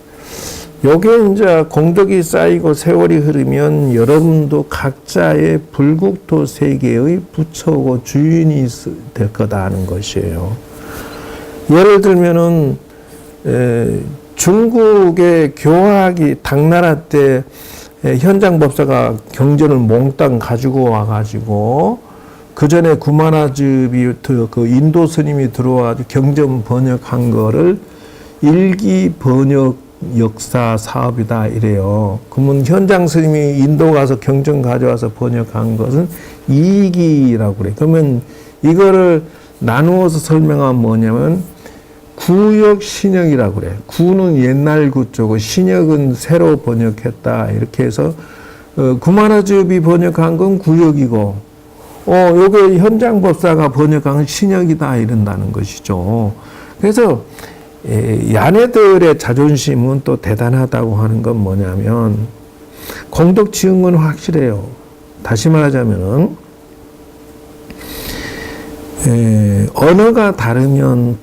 [SPEAKER 1] 여기에 이제 공덕이 쌓이고 세월이 흐르면 여러분도 각자의 불국토 세계의 부처고 주인이 될 거다 하는 것이에요. 예를 들면은 중국의 교학이 당나라 때 현장 법사가 경전을 몽땅 가지고 와가지고 그 전에 구마나즈비 그 인도 스님이 들어와서 경전 번역한 거를 일기 번역 역사 사업이다 이래요. 그러면 현장 스님이 인도 가서 경전 가져와서 번역한 것은 2기라고 그래. 그러면 이거를 나누어서 설명하면 뭐냐면 구역 신역이라고 그래. 구는 옛날 구 쪽이고 신역은 새로 번역했다. 이렇게 해서 구마라즙이 번역한 건 구역이고 요게 현장 법사가 번역한 건 신역이다 이런다는 것이죠. 그래서 야네들의 자존심은 또 대단하다고 하는 건 뭐냐면 공덕 지은 건 확실해요. 다시 말하자면은 언어가 다르면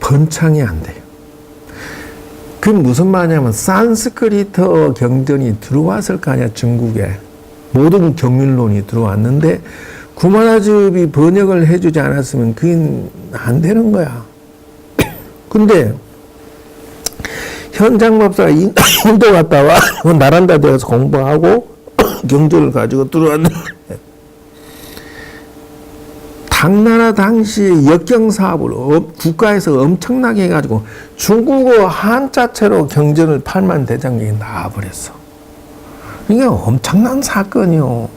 [SPEAKER 1] 번창이 안 돼요. 그게 무슨 말이냐면 산스크리트 경전이 들어왔을 거 아니야 중국에. 모든 경륜론이 들어왔는데 구마라즙이 번역을 해주지 않았으면 그게 안 되는 거야. 근데 현장법사가 인도 갔다 와 나란다 되어서 공부하고 경전을 가지고 들어왔는데 당나라 당시 역경사업을 국가에서 엄청나게 해가지고 중국어 한자체로 경전을 8만 대장경이 나와버렸어. 이게 엄청난 사건이요.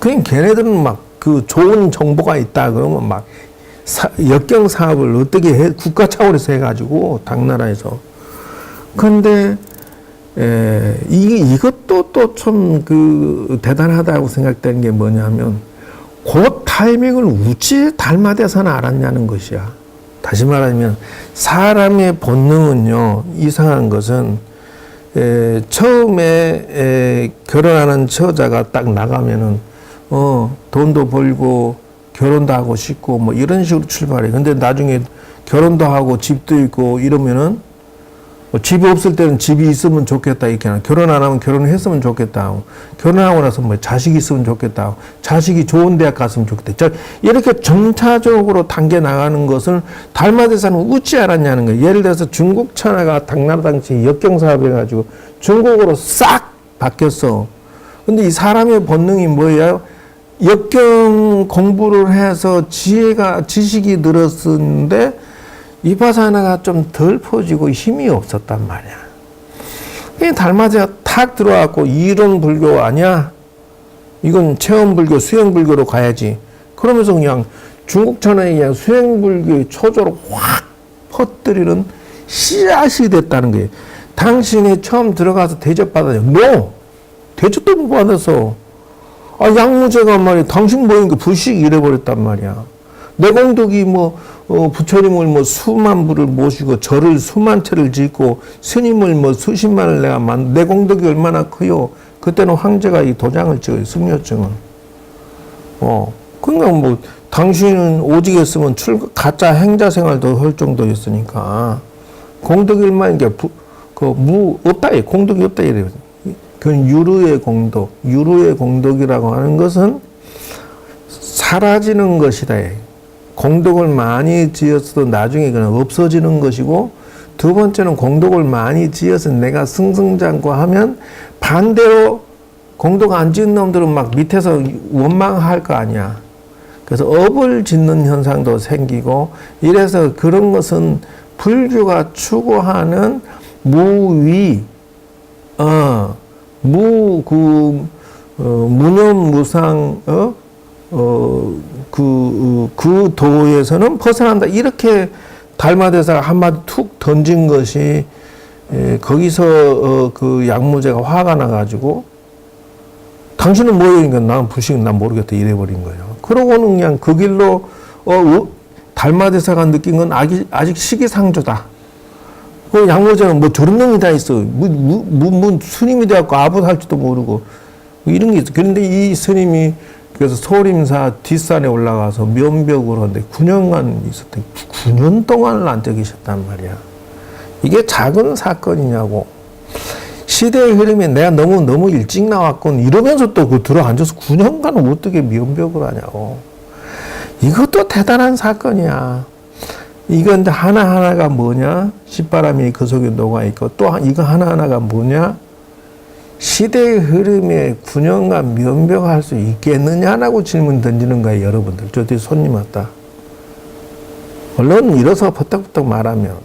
[SPEAKER 1] 그냥 걔네들은 막 그 좋은 정보가 있다 그러면 막 역경사업을 어떻게 해, 국가 차원에서 해가지고 당나라에서. 근데 이것도 또 좀 그 대단하다고 생각되는 게 뭐냐면 그 타이밍을 어찌 달마대서는 알았냐는 것이야. 다시 말하면 사람의 본능은요 이상한 것은 처음에 결혼하는 처자가 딱 나가면은 돈도 벌고 결혼도 하고 싶고 뭐 이런 식으로 출발해. 근데 나중에 결혼도 하고 집도 있고 이러면은 집이 없을 때는 집이 있으면 좋겠다 이렇게 하나. 결혼 안 하면 결혼했으면 좋겠다 하고. 결혼하고 나서 뭐 자식이 있으면 좋겠다 하고. 자식이 좋은 대학 갔으면 좋겠다. 이렇게 점차적으로 당겨 나가는 것을 달마대사는 어찌 알았냐는 거예요. 예를 들어서 중국 천하가 당나라 당시 역경사업 해가지고 중국어로 싹 바뀌었어. 근데 이 사람의 본능이 뭐예요? 역경 공부를 해서 지식이 늘었는데 이파사나가 좀 덜 퍼지고 힘이 없었단 말이야. 이 달마대가 탁 들어와갖고 이론 불교 아니야? 이건 체험 불교, 수행 불교로 가야지. 그러면서 그냥 중국 천하에 그냥 수행 불교의 초조를 확 퍼뜨리는 씨앗이 됐다는 거예요. 당신이 처음 들어가서 대접받아요. No! 대접도 못 받았어. 양무제가 말이야. 당신 모인 거 불식 이래버렸단 말이야. 내공덕이 부처님을 수만 부를 모시고 절을 수만 채를 짓고 스님을 수십만을 내가 내공덕이 얼마나 커요. 그때는 황제가 이 도장을 찍어요. 승려증을. 그러니까 당신은 오직 했으면 가짜 행자 생활도 할 정도였으니까 공덕이 얼마인 게 없다. 공덕이 없다 이래요. 그건 유르의 공덕. 유르의 공덕이라고 하는 것은 사라지는 것이다. 공덕을 많이 지었어도 나중에 그냥 없어지는 것이고, 두 번째는 공덕을 많이 지어서 내가 승승장구하면 반대로 공덕 안 지은 놈들은 막 밑에서 원망할 거 아니야. 그래서 업을 짓는 현상도 생기고, 이래서 그런 것은 불교가 추구하는 무위, 무념무상, 그 도에서는 벗어난다. 이렇게 달마대사가 한마디 툭 던진 것이, 거기서 그 양무제가 화가 나가지고, 당신은 뭐예요? 그러니까 나는 불식은 난 모르겠다. 이래버린 거예요. 그러고는 그냥 그 길로, 달마대사가 느낀 건 아직 시기상조다. 그 양무제는 저런 놈이 다 있어. 스님이 돼갖고 아부할지도 모르고. 이런 게 있어. 그런데 이 스님이 그래서 소림사 뒷산에 올라가서 면벽을 하는데 9년간 있었대. 9년 동안을 앉아 계셨단 말이야. 이게 작은 사건이냐고. 시대의 흐름에 내가 너무 일찍 나왔건 이러면서 또 그 들어 앉아서 9년간 어떻게 면벽을 하냐고. 이것도 대단한 사건이야. 이건 하나하나가 뭐냐? 신바람이 그 속에 녹아있고, 또 이거 하나하나가 뭐냐? 시대의 흐름에 9년간 면벽할 수 있겠느냐라고 질문 던지는 거예요, 여러분들. 저 뒤에 손님 왔다. 얼른 일어서 버떡버떡 말하면.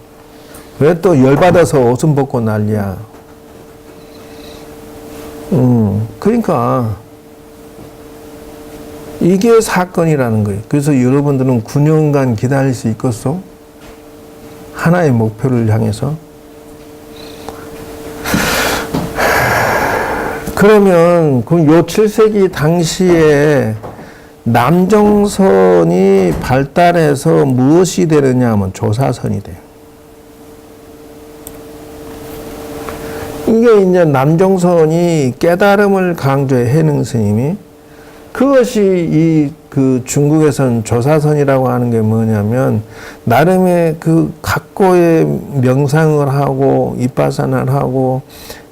[SPEAKER 1] 왜 또 열받아서 옷은 벗고 난리야. 그러니까 이게 사건이라는 거예요. 그래서 여러분들은 9년간 기다릴 수 있겠어? 하나의 목표를 향해서. 그러면 그 요 7세기 당시에 남정선이 발달해서 무엇이 되느냐 하면 조사선이 돼요. 이게 이제 남정선이 깨달음을 강조해 해능 스님이 그것이 그 중국에선 조사선이라고 하는 게 뭐냐면 나름의 그 각고의 명상을 하고 이빠사나를 하고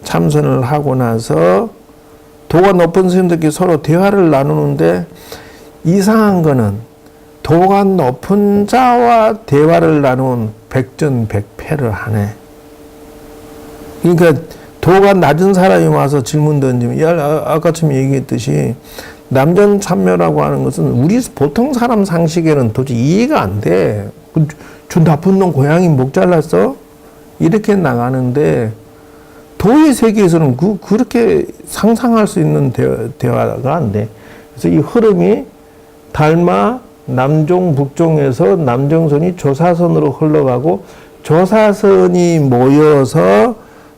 [SPEAKER 1] 참선을 하고 나서 도가 높은 스님들끼리 서로 대화를 나누는데 이상한 거는 도가 높은 자와 대화를 나누는 백전백패를 하네. 그러니까 도가 낮은 사람이 와서 질문 던지면 아까처럼 얘기했듯이 남전참묘라고 하는 것은 우리 보통 사람 상식에는 도저히 이해가 안 돼. 저 나쁜 놈 고양이 목 잘랐어? 이렇게 나가는데 도의 세계에서는 그렇게 상상할 수 있는 대화가 안 돼. 그래서 이 흐름이 달마 남종 북종에서 남정선이 조사선으로 흘러가고 조사선이 모여서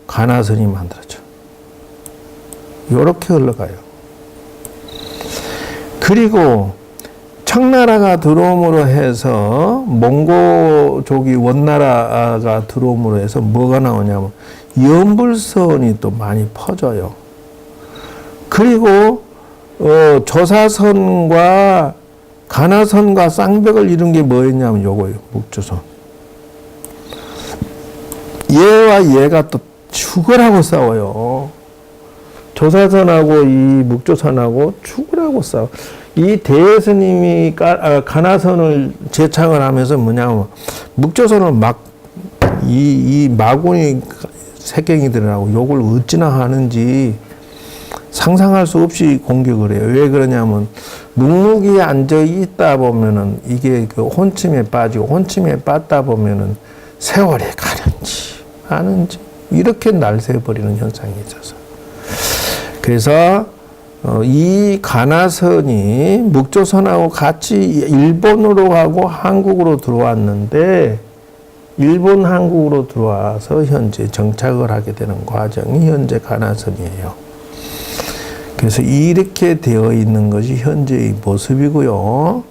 [SPEAKER 1] 가나선이 만들어져. 이렇게 흘러가요. 그리고 청나라가 들어옴으로 해서 몽고족이 원나라가 들어옴으로 해서 뭐가 나오냐면 연불선이 또 많이 퍼져요. 그리고 조사선과 가나선과 쌍벽을 이룬 게 뭐였냐면 요거예요. 묵조선. 얘와 얘가 또 죽으라고 싸워요. 조사선하고 이 묵조선하고 죽으라고 싸워. 이 대스님이 가나선을 제창을 하면서 뭐냐면 묵조선을 막 이 마군이 색갱이들하고 욕을 어찌나 하는지 상상할 수 없이 공격을 해요. 왜 그러냐면 묵묵히 앉아 있다 보면은 이게 그 혼침에 빠지고 혼침에 빠다 보면은 세월이 가는지 아는지 이렇게 날새버리는 현상이 있어서 그래서 이 가나선이 묵조선하고 같이 일본으로 가고 한국으로 들어왔는데 일본 한국으로 들어와서 현재 정착을 하게 되는 과정이 현재 가나선이에요. 그래서 이렇게 되어 있는 것이 현재의 모습이고요.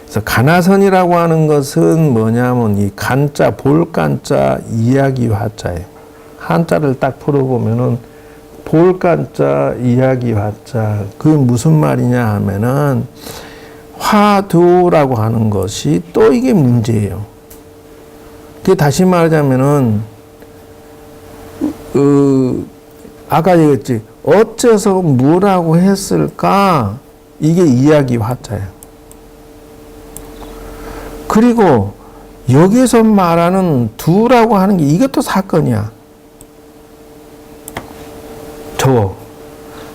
[SPEAKER 1] 그래서 가나선이라고 하는 것은 뭐냐면 이 간자, 볼간자, 이야기 화자예요. 한자를 딱 풀어보면은 볼간자, 이야기 화자. 그게 무슨 말이냐 하면은 화두라고 하는 것이 또 이게 문제예요. 그게 다시 말하자면은 아까 얘기했지. 어째서 뭐라고 했을까? 이게 이야기 화자예요. 그리고 여기서 말하는 두라고 하는 게 이것도 사건이야.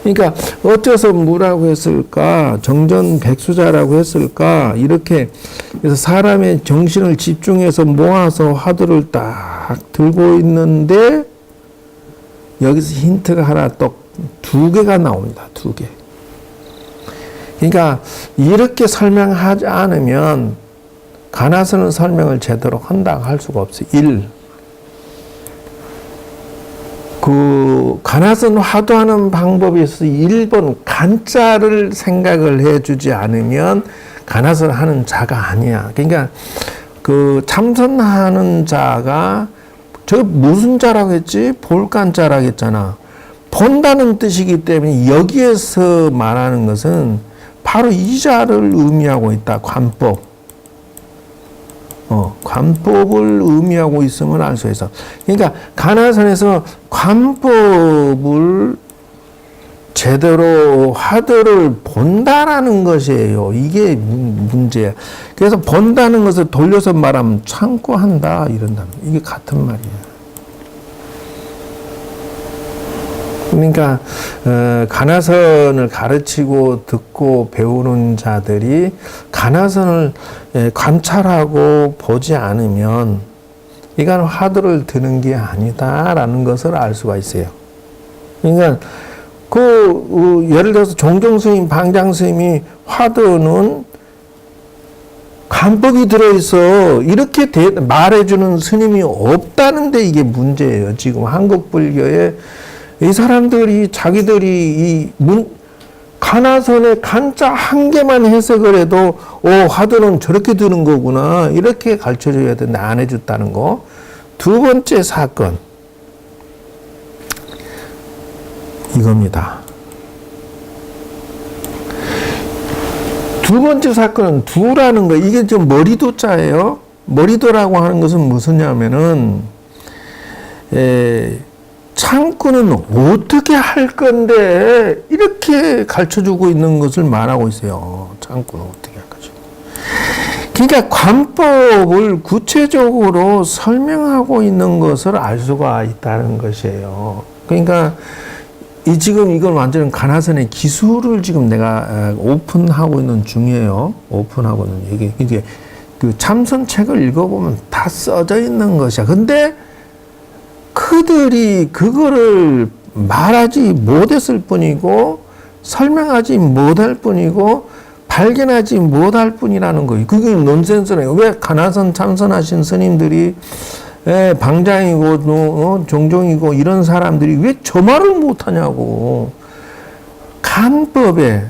[SPEAKER 1] 그러니까 어째서 뭐라고 했을까? 정전백수자라고 했을까? 이렇게 그래서 사람의 정신을 집중해서 모아서 화두를 딱 들고 있는데 여기서 힌트가 하나 또 두 개가 나옵니다. 두 개. 그러니까 이렇게 설명하지 않으면 가나선은 설명을 제대로 한다고 할 수가 없어요. 1. 그 가나선 화두하는 방법에 있어서 1번 간자를 생각을 해주지 않으면 가나선 하는 자가 아니야. 그러니까 그 참선하는 자가 저 무슨 자라고 했지? 볼간자라고 했잖아. 본다는 뜻이기 때문에 여기에서 말하는 것은 바로 이 자를 의미하고 있다. 관법. 관법을 의미하고 있음을 알 수 있어. 그러니까 가나선에서 관법을 제대로 화두를 본다라는 것이에요. 이게 문제야. 그래서 본다는 것을 돌려서 말하면 참고한다 이런다는 거. 이게 같은 말이야. 그러니까 가나선을 가르치고 듣고 배우는 자들이 가나선을 관찰하고 보지 않으면 이건 화두를 드는 게 아니다라는 것을 알 수가 있어요. 그러니까 예를 들어서 종종 스님, 방장 스님이 화두는 간법이 들어있어 이렇게 말해주는 스님이 없다는데 이게 문제예요. 지금 한국 불교에 이 사람들이 자기들이 가나선의 간자 한 개만 해석을 해도 화두는 저렇게 드는 거구나 이렇게 가르쳐줘야 되는데 안 해줬다는 거. 두 번째 사건 이겁니다. 두 번째 사건은 두라는 거, 이게 좀 머리도자예요. 머리도라고 하는 것은 무엇이냐면은, 창구는 어떻게 할 건데, 이렇게 가르쳐 주고 있는 것을 말하고 있어요. 창구는 어떻게 할 거죠. 그러니까 관법을 구체적으로 설명하고 있는 것을 알 수가 있다는 것이에요. 그러니까, 지금 이건 완전히 가나선의 기술을 지금 내가 오픈하고 있는 중이에요. 오픈하고 있는 이게 그 참선책을 읽어보면 다 써져 있는 것이야. 근데 그들이 그거를 말하지 못했을 뿐이고 설명하지 못할 뿐이고 발견하지 못할 뿐이라는 거예요. 그게 논센스네요. 왜 가나선 참선하신 스님들이 방장이고 종종이고 이런 사람들이 왜 저 말을 못하냐고. 간법에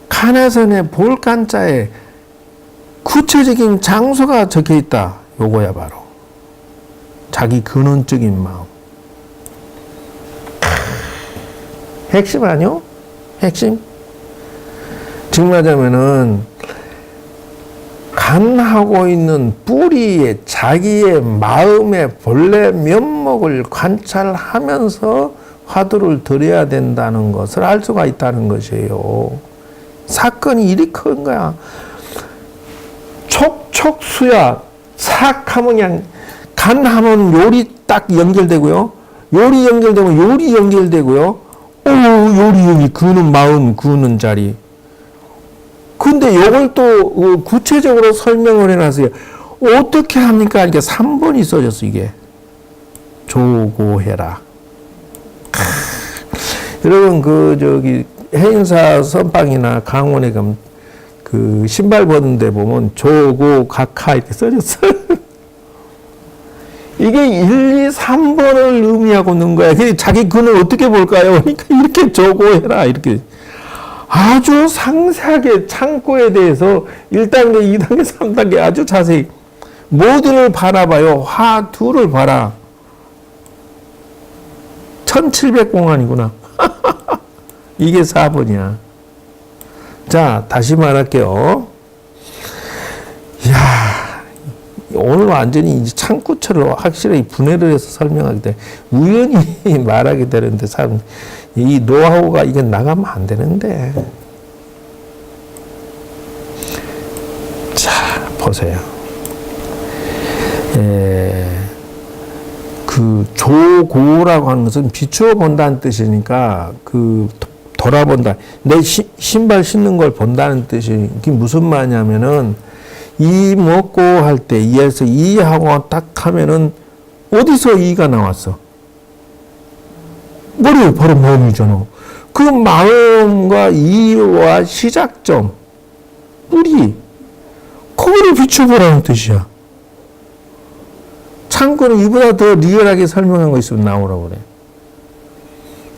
[SPEAKER 1] 가나선의 볼간자에 구체적인 장소가 적혀 있다. 요거야 바로 자기 근원적인 마음. 핵심 아니요? 핵심? 지금 하자면은 간하고 있는 뿌리에 자기의 마음의 본래 면목을 관찰하면서 화두를 드려야 된다는 것을 알 수가 있다는 것이에요. 사건이 이리 큰 거야. 촉촉수야. 삭하면 그냥 간하면 요리 딱 연결되고요. 요리 연결되면 요리 연결되고요. 요리 여기 그는 마음 그는 자리. 근데 요걸 또 구체적으로 설명을 해놨어요. 어떻게 합니까? 이렇게 3번이 써졌어, 이게. 조고해라. 여러분, 해인사 선방이나 강원에 가면 그 신발 벗는데 보면 조고, 각하 이렇게 써졌어요. 이게 1, 2, 3번을 의미하고 있는 거야. 자기 근을 어떻게 볼까요? 그러니까 이렇게 조고해라. 이렇게. 아주 상세하게 창고에 대해서 1단계, 2단계, 3단계 아주 자세히 모두를 바라봐요. 화두를 봐라. 1700공안이구나. 이게 4번이야. 자, 다시 말할게요. 이야, 오늘 완전히 이제 창구처럼 확실히 분해를 해서 설명하기 때문에 우연히 말하게 되는데 사람 이 노하우가 이게 나가면 안 되는데. 자, 보세요. 그 조고라고 하는 것은 비추어 본다는 뜻이니까 돌아본다. 내 신발 신는 걸 본다는 뜻이 그게 무슨 말이냐면은 이 먹고 할 때 이에서 이하고 딱 하면은 어디서 이가 나왔어? 머리 바로 마음이잖아. 그 마음과 이와 시작점, 뿌리, 그거를 비춰보라는 뜻이야. 참고로 이보다 더 리얼하게 설명한 거 있으면 나오라고 그래.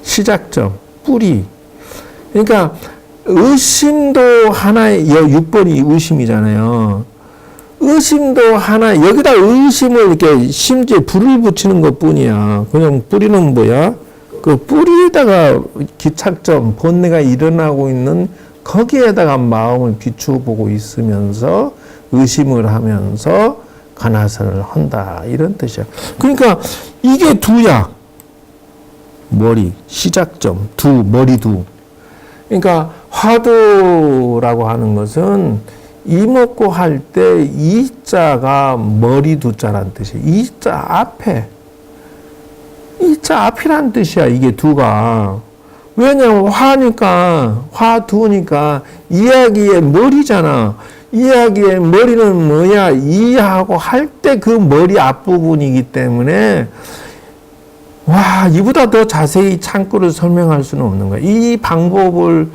[SPEAKER 1] 시작점, 뿌리. 그러니까 의심도 하나의 6번이 의심이잖아요. 의심도 하나, 여기다 의심을 이렇게 심지어 불을 붙이는 것 뿐이야. 그냥 뿌리는 뭐야? 그 뿌리에다가 기착점, 본내가 일어나고 있는 거기에다가 마음을 비추어 보고 있으면서 의심을 하면서 가나선을 한다. 이런 뜻이야. 그러니까 이게 두야. 머리, 시작점, 머리두. 그러니까 화두라고 하는 것은 이먹고 할 때 이자가 머리두자라는 뜻이야. 이자 앞에. 이자 앞이란 뜻이야, 이게 두가. 왜냐면 화두니까 이야기의 머리잖아. 이야기의 머리는 뭐냐 이해하고 할 때 그 머리 앞부분이기 때문에 와 이보다 더 자세히 창구를 설명할 수는 없는 거야. 이 방법을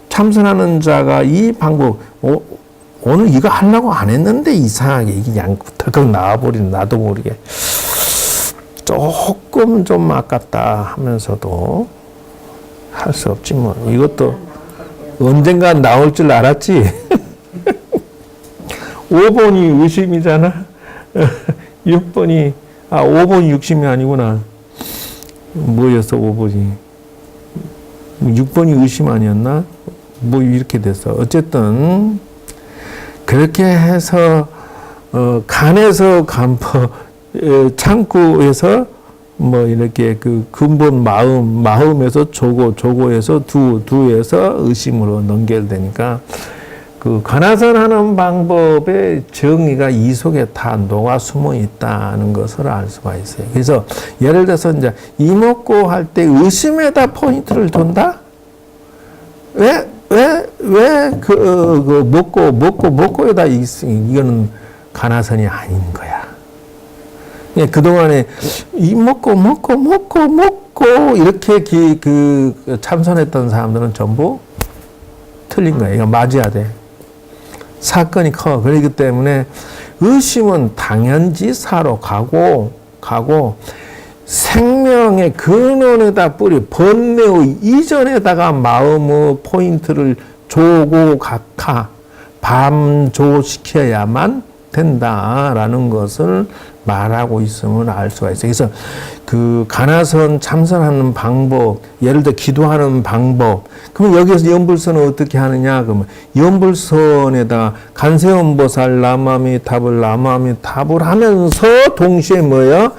[SPEAKER 1] 참선하는 자가 이 방법 오늘 이거 하려고 안 했는데 이상하게 이게 그냥 덜컥 나와버리는 나도 모르게 조금 좀 아깝다 하면서도 할 수 없지 뭐. 이것도 언젠가 나올 줄 알았지. 5번이 의심이잖아. 6번이 5번이 육심이 아니구나. 뭐였어 5번이. 6번이 의심 아니었나? 뭐 이렇게 됐어. 어쨌든 그렇게 해서 간에서 간법 창구에서 뭐 이렇게 그 근본 마음에서 조고에서 두에서 의심으로 연결되니까 그 관하선하는 방법의 정의가 이 속에 다 녹아 숨어 있다는 것을 알 수가 있어요. 그래서 예를 들어서 이제 이목고 할 때 의심에다 포인트를 둔다? 왜 먹고에다 이거는 관하선이 아닌 거야. 그동안에 이 먹고 이렇게 그 참선했던 사람들은 전부 틀린 거예요. 이거 맞아야 돼. 사건이 커. 그렇기 때문에 의심은 당연지사로 가고 생명의 근원에다 뿌리 번뇌의 이전에다가 마음의 포인트를 조고 각하 밤조시켜야만 된다라는 것을 말하고 있음을 알 수가 있어요. 그래서 그 간화선 참선하는 방법, 예를 들어 기도하는 방법. 그러면 여기에서 연불선을 어떻게 하느냐? 그러면 연불선에다 간세음보살 나마미탑을 하면서 동시에 뭐예요?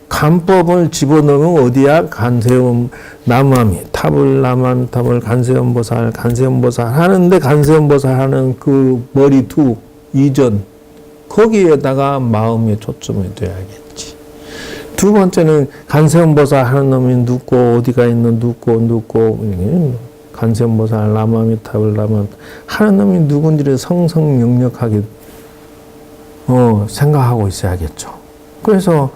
[SPEAKER 1] 관법을 집어넣으면 어디야? 간세음 나마미탑을 간세음보살 하는데 간세음보살 하는 그 머리 두 이전 거기에다가 마음의 초점이 돼야겠지. 두 번째는 간세음보살 하는 놈이 눕고 어디가 있는 눕고 간세음보살 라마미탑을 하는 놈이 누군지를 성성명력하게 생각하고 있어야겠죠. 그래서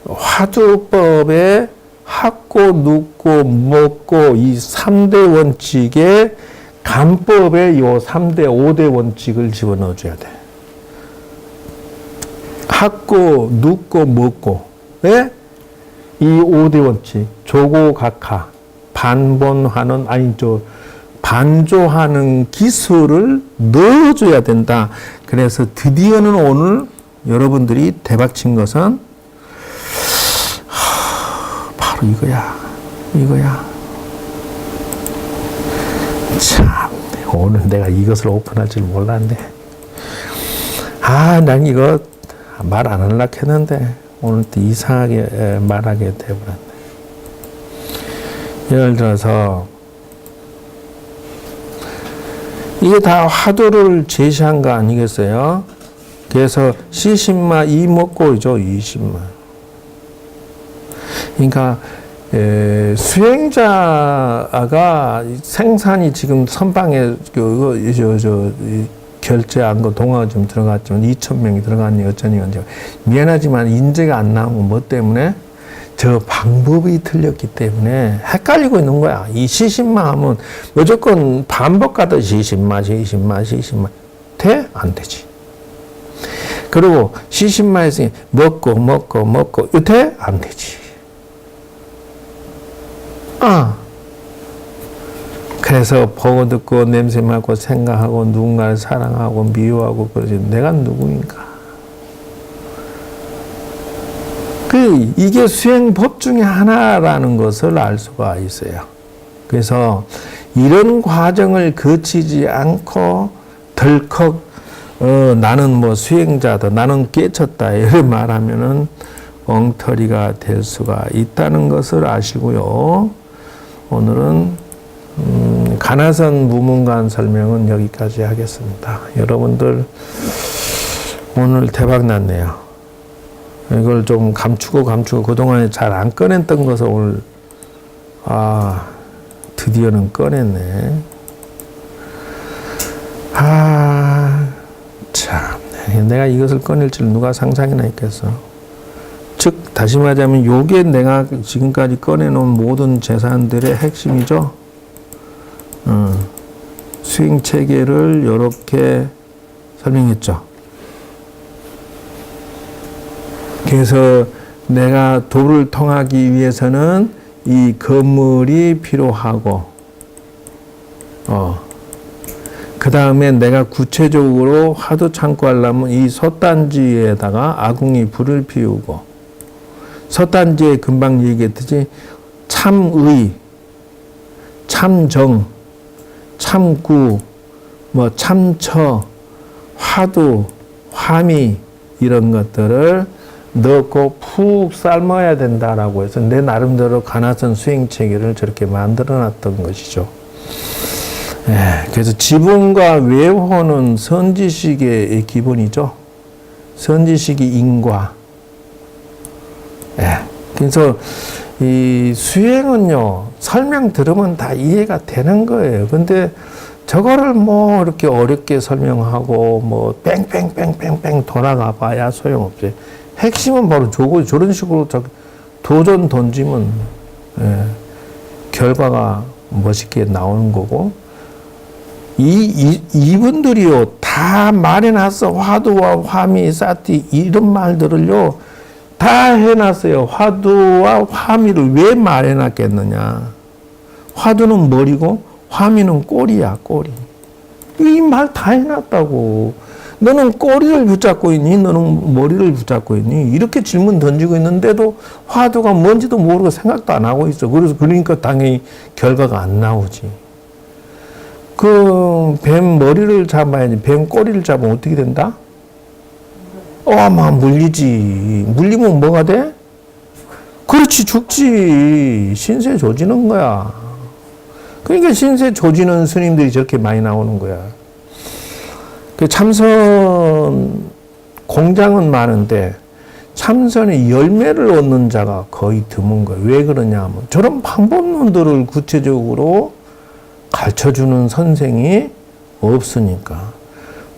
[SPEAKER 1] 화두법에 학고 눕고 먹고 이 3대 원칙에 간법에 요 3대 5대 원칙을 집어넣어줘야 돼. 학고, 눕고, 먹고. 왜? 이 5대 원칙. 조고각하. 반조하는 기술을 넣어줘야 된다. 그래서 드디어는 오늘 여러분들이 대박친 것은 바로 이거야. 참, 오늘 내가 이것을 오픈할 줄 몰랐네. 난 이거 말 안 하려고 했는데 오늘 또 이상하게 말하게 되어버렸네. 예를 들어서 이게 다 화두를 제시한 거 아니겠어요? 그래서 시신마 이목고이죠. 20마. 그러니까 수행자가 생산이 지금 선방에 결제한 거 동화가 좀 들어갔지만 2,000명이 들어갔니 어쩌니 미안하지만 인재가 안 나온 건 뭐 때문에? 저 방법이 틀렸기 때문에 헷갈리고 있는 거야. 이 시신마 하면 무조건 반복 가듯 시신마 돼? 안 되지. 그리고 시신마에서 먹고 돼? 안 되지. 그래서 보고 듣고 냄새 맡고 생각하고 누군가를 사랑하고 미워하고 그러지. 내가 누구인가? 이게 수행법 중에 하나라는 것을 알 수가 있어요. 그래서 이런 과정을 거치지 않고 덜컥 나는 뭐 수행자다, 나는 깨쳤다 이렇게 말하면은 엉터리가 될 수가 있다는 것을 아시고요. 오늘은 간화선 무문관 설명은 여기까지 하겠습니다. 여러분들 오늘 대박 났네요. 이걸 좀 감추고 그동안에 잘 안 꺼냈던 것을 오늘 드디어는 꺼냈네. 참. 내가 이것을 꺼낼 줄 누가 상상이나 했겠어. 즉, 다시 말하자면 요게 내가 지금까지 꺼내놓은 모든 재산들의 핵심이죠. 수행 체계를 이렇게 설명했죠. 그래서 내가 도를 통하기 위해서는 이 건물이 필요하고, 그 다음에 내가 구체적으로 화두 창고하려면 이 솥단지에다가 아궁이 불을 피우고, 솥단지에 금방 얘기했듯이 참의, 참정, 참구, 뭐 참처, 화두, 화미 이런 것들을 넣고 푹 삶아야 된다라고 해서 내 나름대로 가나선 수행 체계를 저렇게 만들어 놨던 것이죠. 그래서 지분과 외호는 선지식의 기본이죠. 선지식이 인과. 그래서 이 수행은요, 설명 들으면 다 이해가 되는 거예요. 근데 저거를 뭐 이렇게 어렵게 설명하고 뭐 뺑뺑뺑뺑뺑 돌아가 봐야 소용없지. 핵심은 바로 저런 식으로 도전 던지면 결과가 멋있게 나오는 거고, 이분들이요 다 말해놨어. 화두와 화미, 사티 이런 말들을요 다 해놨어요. 화두와 화미를 왜 말해놨겠느냐. 화두는 머리고 화미는 꼬리야, 꼬리. 이 말 다 해놨다고. 너는 꼬리를 붙잡고 있니? 너는 머리를 붙잡고 있니? 이렇게 질문 던지고 있는데도 화두가 뭔지도 모르고 생각도 안 하고 있어. 그러니까 당연히 결과가 안 나오지. 뱀 머리를 잡아야지. 뱀 꼬리를 잡으면 어떻게 된다? 막 물리지. 물리면 뭐가 돼? 그렇지, 죽지. 신세 조지는 거야. 그러니까 신세 조지는 스님들이 저렇게 많이 나오는 거야. 그 참선 공장은 많은데 참선의 열매를 얻는 자가 거의 드문 거예요. 왜 그러냐 하면 저런 방법론들을 구체적으로 가르쳐주는 선생이 없으니까.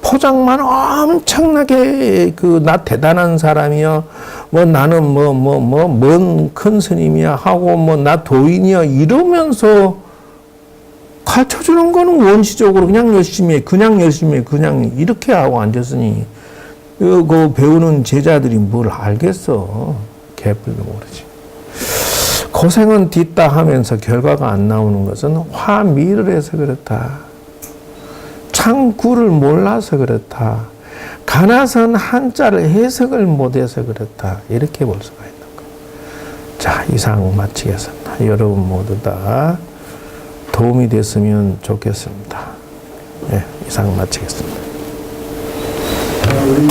[SPEAKER 1] 포장만 엄청나게 나 대단한 사람이야. 뭐 나는 뭔 큰 스님이야 하고 뭐 나 도인이야 이러면서 가르쳐주는 거는 원시적으로 그냥 열심히 해. 그냥 이렇게 하고 앉았으니 그 배우는 제자들이 뭘 알겠어. 개뿔도 모르지. 고생은 뒤따 하면서 결과가 안 나오는 것은 화미를 해서 그렇다. 창구를 몰라서 그렇다. 가나선 한자를 해석을 못해서 그렇다. 이렇게 볼 수가 있는 거예요. 자, 이상 마치겠습니다. 여러분 모두 다 도움이 됐으면 좋겠습니다. 이상 마치겠습니다.
[SPEAKER 3] 우리